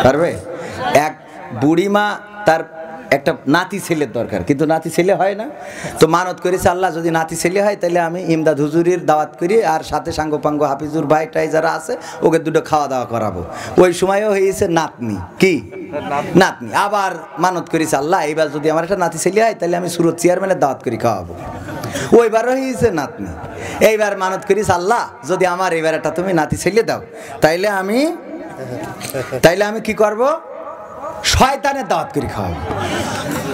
পারবে? এক বুড়িমা তার একটা নাতি ছেলের দরকার, কিন্তু নাতি ছেলে হয় না, তো মানত করেছে আল্লাহ যদি নাতি ছেলে হয় তাহলে আমি ইমদাদ হুজুরির দাওয়াত করি আর সাথে সাঙ্গপাঙ্গ হাফিজুর ভাই টাই যারা আছে ওকে দুটো খাওয়া দাওয়া করাবো। ওই সময়ও হয়েছে নাতনি, কি নাতনি। আবার মানত করেছে আল্লাহ এইবার যদি আমার একটা নাতি ছেলে হয় তাহলে আমি সুরত চেয়ারম্যানের দাওয়াত করি খাওয়াবো। ওইবারও হয়েছে নাতনি। এইবার মানত করিস আল্লাহ যদি আমার এইবার একটা তুমি নাতি ছেলে দাও তাইলে আমি কি করব, শয়তানের দাওয়াত করে খাওয়াবে।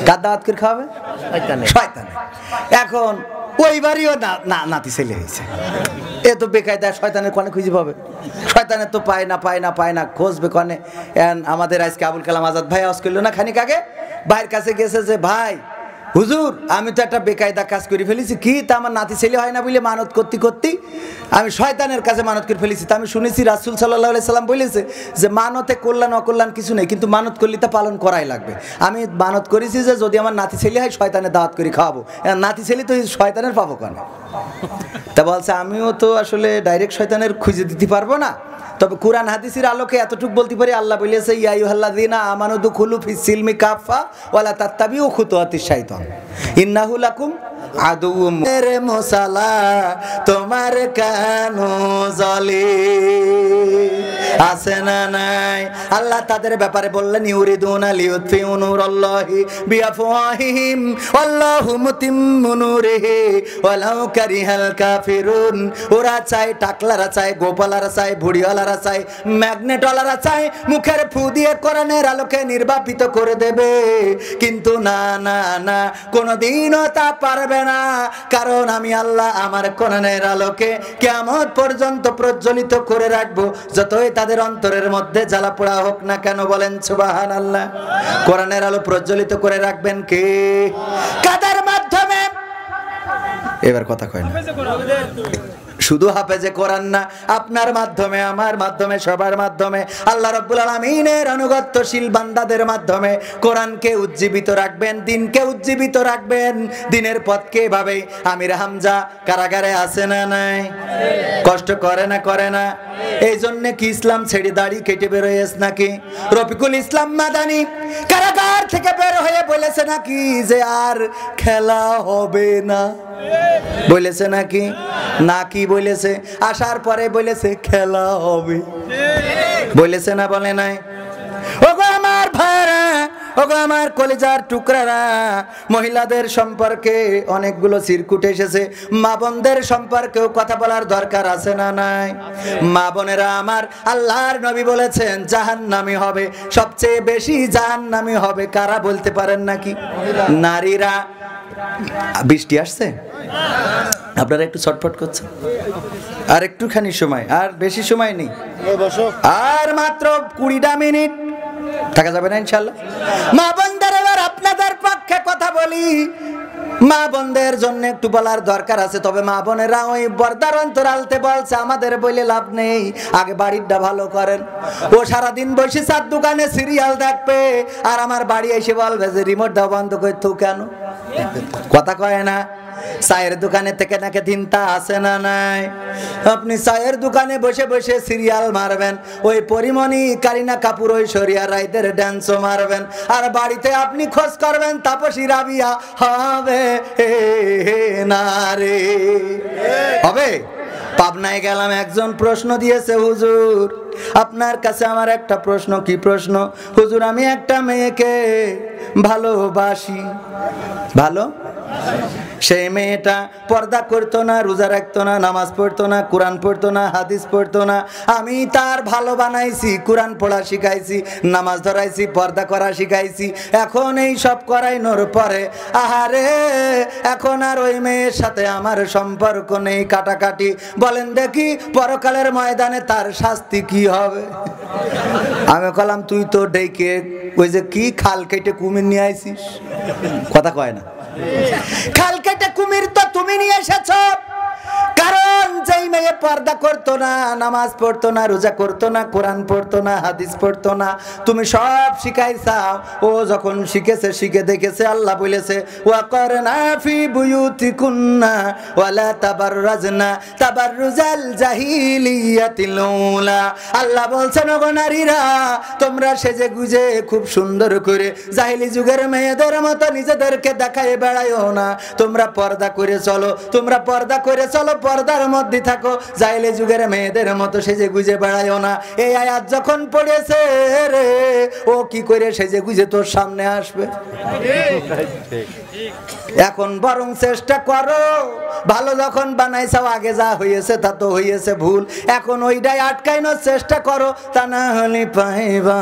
কার দাওয়াত করে খাওয়াবে? শয়তানের। এখন ওইবারইও নাতি ছেলে হয়েছে। এ তো বেকায়দা, শয়তানের কনে খুঁজে পাবে? শয়তানের তো পায় না খুঁজবে কনে? আমাদের আজকে আবুল কালাম আজাদ ভাই আওয়াজ করলো না খানিক আগে, ভাইয়ের কাছে গেছে যে ভাই হুজুর আমি তো একটা বেকায়দা কাজ করে ফেলেছি, কি তা আমার নাতি ছেলে হয় না বলে মানত করতে আমি শয়তানের কাছে মানত করে ফেলেছি। তা আমি শুনেছি রাসূল সাল্লাল্লাহু আলাইহি সাল্লাম বলেছে যে মানতে কল্যাণ অকল্যাণ কিছু নেই, কিন্তু মানত করলে তা পালন করাই লাগবে। আমি মানত করেছি যে যদি আমার নাতি ছেলে হয় শয়তানের দাওয়াত করে খাওয়াবো। নাতি ছেলে তো শয়তানের পাবো কেন? তা বলছে আমিও তো আসলে ডাইরেক্ট শয়তানের খুঁজে দিতে পারবো না, তবে কোরআন হাদিসের আলোকে এতটুকু বলতে পারি আল্লাহ বলেছে ইয়া আইয়ুহাল্লাযীনা আমানু দুখুলু ফিস সিলমি কাফা ওয়ালা তাত্তাবিউ খুতুওয়াতিশ শাইতান ইন্নাহু লাকুম আদুউম রে মুসালা তোমার কানো জলে আছে না নাই? আল্লাহ তাদের ব্যাপারে বললেন ইউরিদুনা লিউতফিউ নূরাল্লাহি বিআফওয়াহিহিম ওয়াল্লাহু মুতিম্মু নূরিহি ওয়ালাউ কারিহাল কাফিরুন। ওরা চায় টাকলারা চায়, গোপালারা চায়, ভুড়িওয়ালারা চায়, ম্যাগনেটওয়ালারা চায় মুখের ফু দিয়ে কোরআনের আলোকে নির্বাপিত করে দেবে, কিন্তু না কোনোদিনও তা পারবে না, কারণ আমি আল্লাহ আমার কোরআনের আলোকে কিয়ামত পর্যন্ত প্রজ্বলিত করে রাখবো, যতই তাদের অন্তরের মধ্যে জ্বালা পোড়া হোক না কেন। বলেন সুবহানাল্লাহ। কোরআনের আলো প্রজ্বলিত করে রাখবেন কে? কাদের মাধ্যমে? এবার কথা কয় না, শুধু হাফেজে কোরআন না, আপনার মাধ্যমে, আমার মাধ্যমে, সবার মাধ্যমে, আল্লাহ রাব্বুল আলামিনের আনুগত্যশীল বান্দাদের মাধ্যমে কোরআনকে উজ্জীবিত রাখবেন, দিনকে উজ্জীবিত রাখবেন। দিনের পথকে এভাবে আমির হামজা কারাগারে আছে না নাই? কষ্ট করে না? এই জন্য কি ইসলাম ছেড়ে দাড়ি কেটে বের হয়েছে নাকি? রফিকুল ইসলাম মাদানী কারাগার থেকে বের হয়ে বলেছে নাকি যে আর খেলা হবে না? বলেছে নাকি? নাকি বলেছে? আসার পরে বলেছে খেলা হবে, বলেছে না? বলে নাই? ওগো আমার ভাইরা, ওগো আমার কলিজার টুকরারা, মহিলাদের সম্পর্কে অনেকগুলো চিরকুট এসেছে, মা বোনদের সম্পর্কেও কথা বলার দরকার আছে না নাই? মা বোনেরা আমার, আল্লাহর নবী বলেছেন জাহান্নামী হবে, সবচেয়ে বেশি জাহান্নামী হবে কারা বলতে পারেন নাকি? নারীরা। বৃষ্টি আসছে, আপনারা একটু ছটফট করছেন, আর একটুখানি সময়, আর বেশি সময় নেই, আর মাত্র 20টা মিনিট থাকা যাবে না ইনশাআল্লাহ। মা বোনদের এবার আপনাদের পক্ষে কথা বলি, মা বোনদের জন্য একটু বলার দরকার আছে, তবে মা বোনেরা ওই পর্দার অন্তরালতে বলছে আমাদের বলে লাভ নেই, আগে বাড়িটা ভালো করেন। ও সারাদিন বসে চার দোকানে সিরিয়াল দেখবে, আর আমার বাড়ি এসে বলবে যে রিমোট দাও বন্ধ করতো কেন? কথা কয় না? চায়ের দোকানে থেকে নাকি চিন্তা আছে না নাই? আপনি চায়ের দোকানে বসে বসে সিরিয়াল মারবেন, ওই পরিমণি, কারিনা কাপুর, ঐশ্বরিয়া রায়দের ড্যান্সও মারবেন, আর বাড়িতে আপনি খোঁজ করবেন তাপসী রাবিয়া হবে না রে? হবে? পাবনায় গেলাম, একজন প্রশ্ন দিয়েছে, হুজুর আপনার কাছে আমার একটা প্রশ্ন। কি প্রশ্ন? হুজুর আমি একটা মেয়েকে ভালোবাসি, ভালো, সেই মেয়েটা পর্দা করতো না, রোজা রাখতো না, নামাজ পড়তো না, কোরআন পড়তো না, হাদিস পড়তো না, আমি তার ভালো বানাইছি, কোরআন পড়া শিখাইছি, নামাজ ধরাইছি, পর্দা করা শিখাইছি, এখন এই সব করাইনোর পরে আহারে এখন আর ওই মেয়ের সাথে আমার সম্পর্ক নেই, কাটাকাটি। বলেন দেখি পরকালের ময়দানে তার শাস্তি কি হবে? আমি বললাম তুই তো ডেকে ওই যে কি খাল কেটে কুমির নিয়ে আইছিস, কথা কয় না? খাল কেটে কুমির তো তুমি নিয়ে এসেছ, কারণ যেই মেয়ে পর্দা করতো না, নামাজ পড়তো না, রোজা করতো না, কোরআন পড়তো না, হাদিস পড়তো না, তুমি সব শিখাইছাও। ও যখন শিখেছে, শিখে দেখেছে, আল্লাহ বলেছে ওয়াকরনা ফি বুয়ুতিকুন্না ওয়ালা তাবাররাজনা তাবাররুজাল জাহিলিয়াতিল উলা। আল্লাহ বলছেন ওগো নারীরা, তোমরা সেজে গুজে খুব সুন্দর করে জাহিলি যুগের মেয়েদের মতো নিজেদেরকে দেখায় বেড়ায়ও না। তোমরা পর্দা করে চলো, তোমরা পর্দা করে চলো, পর্দার মধ্যে থাকো, জাহিলি যুগের মেয়েদের মতো সেজে গুজে বেড়ায়ও না। এই আয়াত যখন পড়েছে রে, ও কি করে সেজে গুজে তোর সামনে আসবে? এখন বরং চেষ্টা করো, ভালো যখন বানাইছাও, আগে যা হয়েছে তা তো হয়েছে ভুল, এখন ওইটাই আটকাইনোর চেষ্টা করো, তা না হলে পাইবা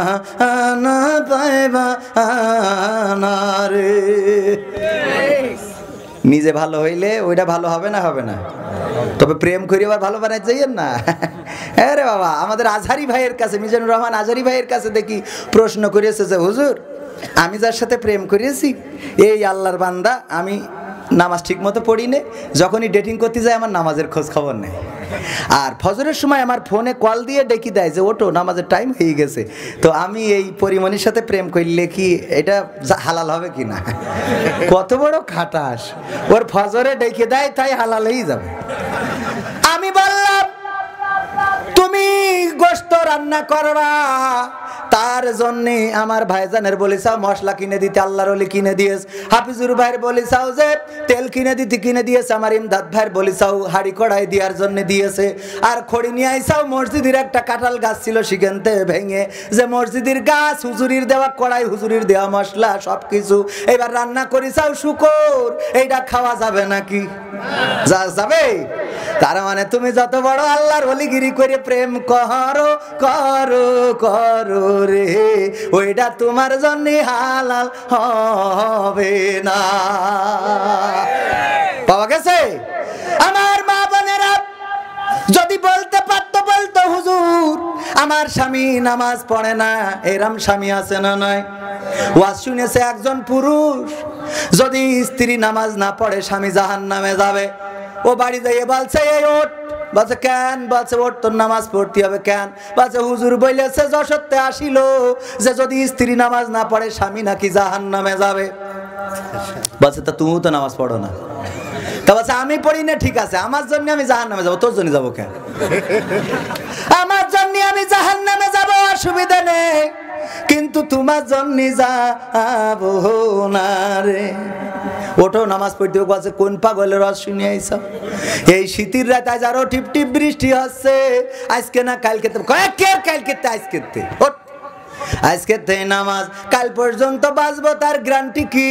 না, পাইবা না রে। নিজে ভালো হইলে ওইটা ভালো হবে না, হবে না? তবে প্রেম করি আবার ভালো বানাই যাইয়েন না। হ্যাঁ রে বাবা, আমাদের আজহারি ভাইয়ের কাছে, মিজানুর রহমান আজহারি ভাইয়ের কাছে দেখি প্রশ্ন করেছে যে হুজুর, আমি যার সাথে প্রেম করিয়েছি এই আল্লাহর বান্দা, আমি নামাজ ঠিক মতো পড়ি নে, যখনই ডেটিং করতে যায় আমার নামাজের খোঁজ খবর নেই, আর ফজরের সময় আমার ফোনে কল দিয়ে ডেকে দেয় যে ওঠো নামাজের টাইম হয়ে গেছে। তো আমি এই পরিমণির সাথে প্রেম করলে কি এটা হালাল হবে কি না? কত বড় খাটাস, ওর ফজরে ডেকে দেয় তাই হালালেই যাবে। আমি বললাম তুমি গোশত রান্না করবা, তার জন্য আমার ভাইজানের বলিসাও মশলা কিনে দিতে, আল্লাহর ওলি কিনে দিয়েছ, হাফিজুর ভাইয়ের বলিসাও যে তেল কিনে দিতে কিনে দিয়েছে, আমার ইমদাদ ভাইয়ের বলিসাও হাড়ি কড়াই দেওয়ার জন্য দিয়েছে, আর খড়ি নিয়ে আইসাও মসজিদের একটা কাঁঠাল গাছ ছিল সেখানতে ভেঙে, যে মসজিদের গাছ, হুজুরির দেওয়া কড়াই, হুজুরির দেওয়া মশলা সব কিছু, এবার রান্না করিসাও শুকর, এইটা খাওয়া যাবে নাকি? যাবে। তার মানে তুমি যত বড় আল্লাহর ওলিগিরি করে প্রেম করো করো করো রে, ওইটা তোমার জন্য হালাল হবে না। পাওয়া গেছে? আমার মা বোনেরা যদি বলতে পারতো, বলতো হুজুর আমার স্বামী নামাজ পড়ে না, এরম স্বামী আছে না নয়? ওয়াজ শুনেছে একজন পুরুষ, যদি স্ত্রী নামাজ না পড়ে স্বামী জাহান্নামে যাবে, ও বাড়ি যাইয়ে বলছে এই ওঠ, বলছে কেন? বলছে ওঠ, তোর নামাজ পড়তে হবে। কেন? বলছে হুজুর বলেছে যশোরতে আসিল যে যদি স্ত্রী নামাজ না পড়ে স্বামী নাকি জাহান্নামে যাবে। বলছে তা তুমিও তো নামাজ পড়ো না। তা বলছে আমি পড়ি না, ঠিক আছে, আমার জন্য আমি জাহান্নামে যাবো, তোর জন্য যাবো কেন? আমার জন্য আমি জাহান্নামে যাবো, অসুবিধা নেই, কিন্তু তোমার জন্য যাবো না রে। ওঠো নামাজ পড়তে। বলছে কোন পাগলের রস শুনিয়ে আইসা? এই শীতের রাত আজ আরো টিপ টিপ বৃষ্টি হচ্ছে, আজকে না কালকে, কালকে আজকে আজকে নামাজ, কাল পর্যন্ত বাঁচবো তার গ্যারান্টি কি?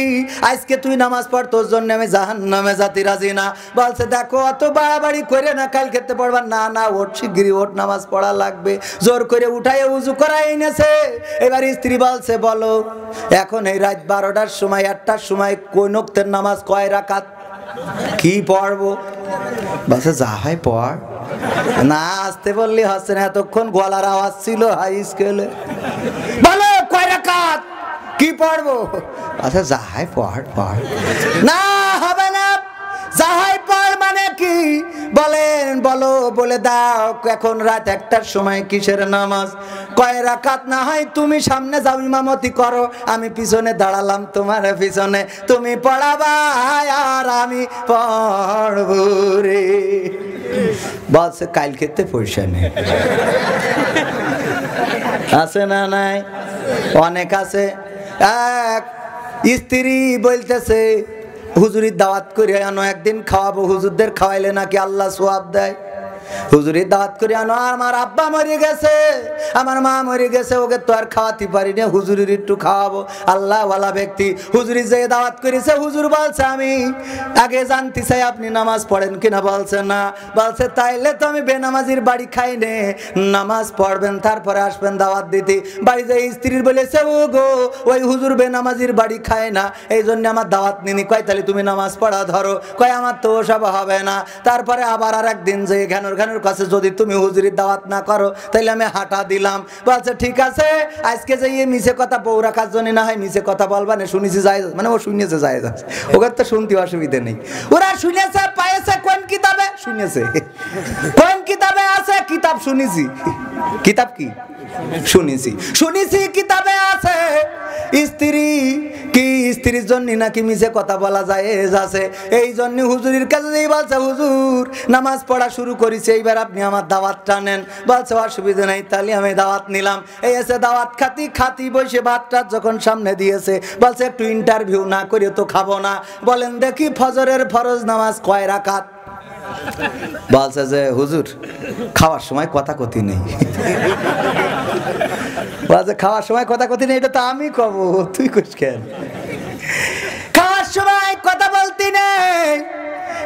আজকে তুই নামাজ পড়, তোর জন্য আমি জাহান্নামে যাতে রাজি না। বলছে দেখো অত বাড়াবাড়ি করে না, কাল খেতে পারবা না, না ওঠ শিগগিরি ওঠ, নামাজ পড়া লাগবে। জোর করে উঠাই উজু করা এনেছে। এবার স্ত্রী বলছে বলো এখন এই রাত 12টার সময় 1টার সময় কোন ওয়াক্তের নামাজ কয় রাকাত, কি পড়বো? বলছে যা হয় পড়। না আসতে বললি হচ্ছে না, এতক্ষণ গলার আওয়াজ ছিল হাই স্কেলে। বলো কয় রাকাত, কি পড়বো? আচ্ছা যা হয় পড় পড়। না হবে না, যা হয় পড় মানে কি বলেন? বলো, বলে দাও এখন রাত 1টার সময় কিসের নামাজ, কয় রাকাত? না হয় তুমি সামনে যাও ইমামতি করো, আমি পিছনে দাঁড়ালাম তোমার পিছনে, তুমি পড়াবা আর আমি পড়বো রে। বলছে কাল খেতে পয়সা নেই। আছে না নাই? অনেক আছে। এক স্ত্রী বলতেছে হুজুরির দাওয়াত করে আনো, একদিন খাওয়াবো, হুজুরদের খাওয়াইলে নাকি আল্লাহ সোয়াব দেয়। হুজুরির দাওয়াত করে আনো, আমার আব্বা মরে গেছে, আমার মা মরে গেছে, ওকে তো আর খাওয়াতে পারি না, হুজুরির একটু খাওয়াবো। আল্লাহওয়ালা ব্যক্তি হুজুরি যে দাওয়াত করেছে, হুজুর বলছে আমি আগে জানতে চাই আপনি নামাজ পড়েন কিনা। বলছে না। বলছে তাইলে তো আমি বেনামাজির বাড়ি খাই নে, নামাজ পড়বেন তারপরে আসবেন দাওয়াত দিতে। বাড়ি যে স্ত্রীর বলেছে ও গো ওই হুজুর বেনামাজির বাড়ি খায় না, এই জন্য আমার দাওয়াত নিনি। কয় তাহলে তুমি নামাজ পড়া ধরো। কয় আমার তো ওসব হবে না। তারপরে আবার আর একদিন যে এখানে খানুর কাছে যদি তুমি হুজুরির দাওয়াত না করো তাহলে আমি হাঁটা দিলাম। বলছে ঠিক আছে, আজকে যাইয়ে মিছে কথা বউ রাখার জন্য না হয় মিছে কথা বলবা না, শুনেছি যায়, মানে ও শুনেছে যায়, ওকে তো শুনতে অসুবিধা নেই। ওরা শুনেছে পাইছে কোন কিতাবে, শুনেছে কোন কিতাবে আছে, কিতাব শুনেছি, কিতাব কি শুনেছি, শুনেছি কিতাবে আছে স্ত্রী কি স্ত্রীর জন্য নাকি মিছে কথা বলা যায় আছে। এই জন্য হুজুরের কাছে যেই বলছে হুজুর নামাজ পড়া শুরু করেছে, এইবার আপনি আমার দাওয়াতটা নেন। বলছে অসুবিধা নাই, তাহলে আমি দাওয়াত নিলাম। এই এসে দাওয়াত খাতি বসে ভাতটা যখন সামনে দিয়েছে, বলছে একটু ইন্টারভিউ না করে তো খাবো না, বলেন দেখি ফজরের ফরজ নামাজ কয় রাকাত? বলছে যে হুজুর খাওয়ার সময় কথা কথি নেই। বলছে খাওয়ার সময় কথা কথি নেই, এটা তো আমি কব, তুই কইস কেন? খাওয়ার সময় কথা বলতি নেই,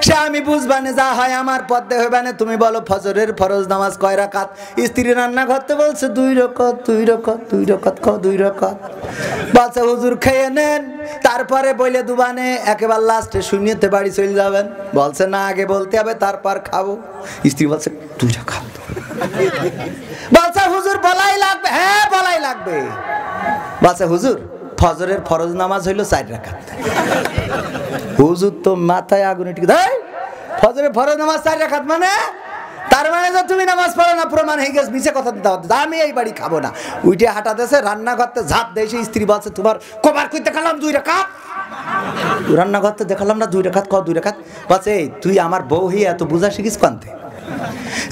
সে আমি বুঝবানে যা হয় আমার পথে হইবে না। তুমি বলো ফজরের ফরজ নামাজ কয় রাকাত? স্ত্রী রান্না করতে বলছে 2 রাকাত, 2 রাকাত, 2 রাকাত, খাও 2 রাকাত। বলছে হুজুর খেয়ে নেন, তারপরে বলে দুবানে একেবারে লাস্টে শূন্যতে বাড়ি চলে যাবেন। বলছে না, আগে বলতে হবে তারপর খাবো। স্ত্রী বলছে 2 রাকাত। বলছে হুজুর বলাই লাগবে? হ্যাঁ বলাই লাগবে। বলছে হুজুর ফজরের ফরজ নামাজ হইল 4 রাকাত। হুজুর তো মাথায় আগুনে ঠিক দেয়, ফজরের ফরজ নামাজ 4 রাকাত মানে? তার মানে যে তুমি নামাজ পড়ো না, প্রমাণ হয়ে গেছে, মিছে কথা দিতে হবে, আমি এই বাড়ি খাবো না। উইটে হাঁটাতেছে, রান্না করতে ঝাঁপ দেয়, স্ত্রী বলছে তোমার কবার কইতে খালাম 2 রাকাত, রান্না করতে দেখালাম না 2 রাকাত, 2 রাকাত। বলছে তুই আমার বউ হয়ে এত বুঝা শিখিস কানতে?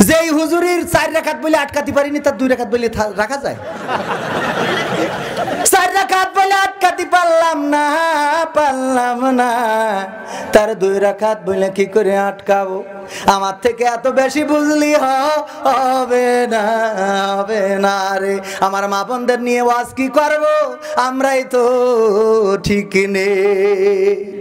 যেই হুজুরির 4 রাকাত বলে আটকাতে পারিনি, তার 2 রাকাত বলে রাখা যায়? 4 রাকাত বলে আটকাতে পারলাম না, তার 2 রাকাত বলে কি করে আটকাবো? আমার থেকে এত বেশি বুঝলি হবে না, হবে না রে। আমার মা বোনদের নিয়ে ওয়াজ কি করবো, আমরাই তো ঠিক নেই।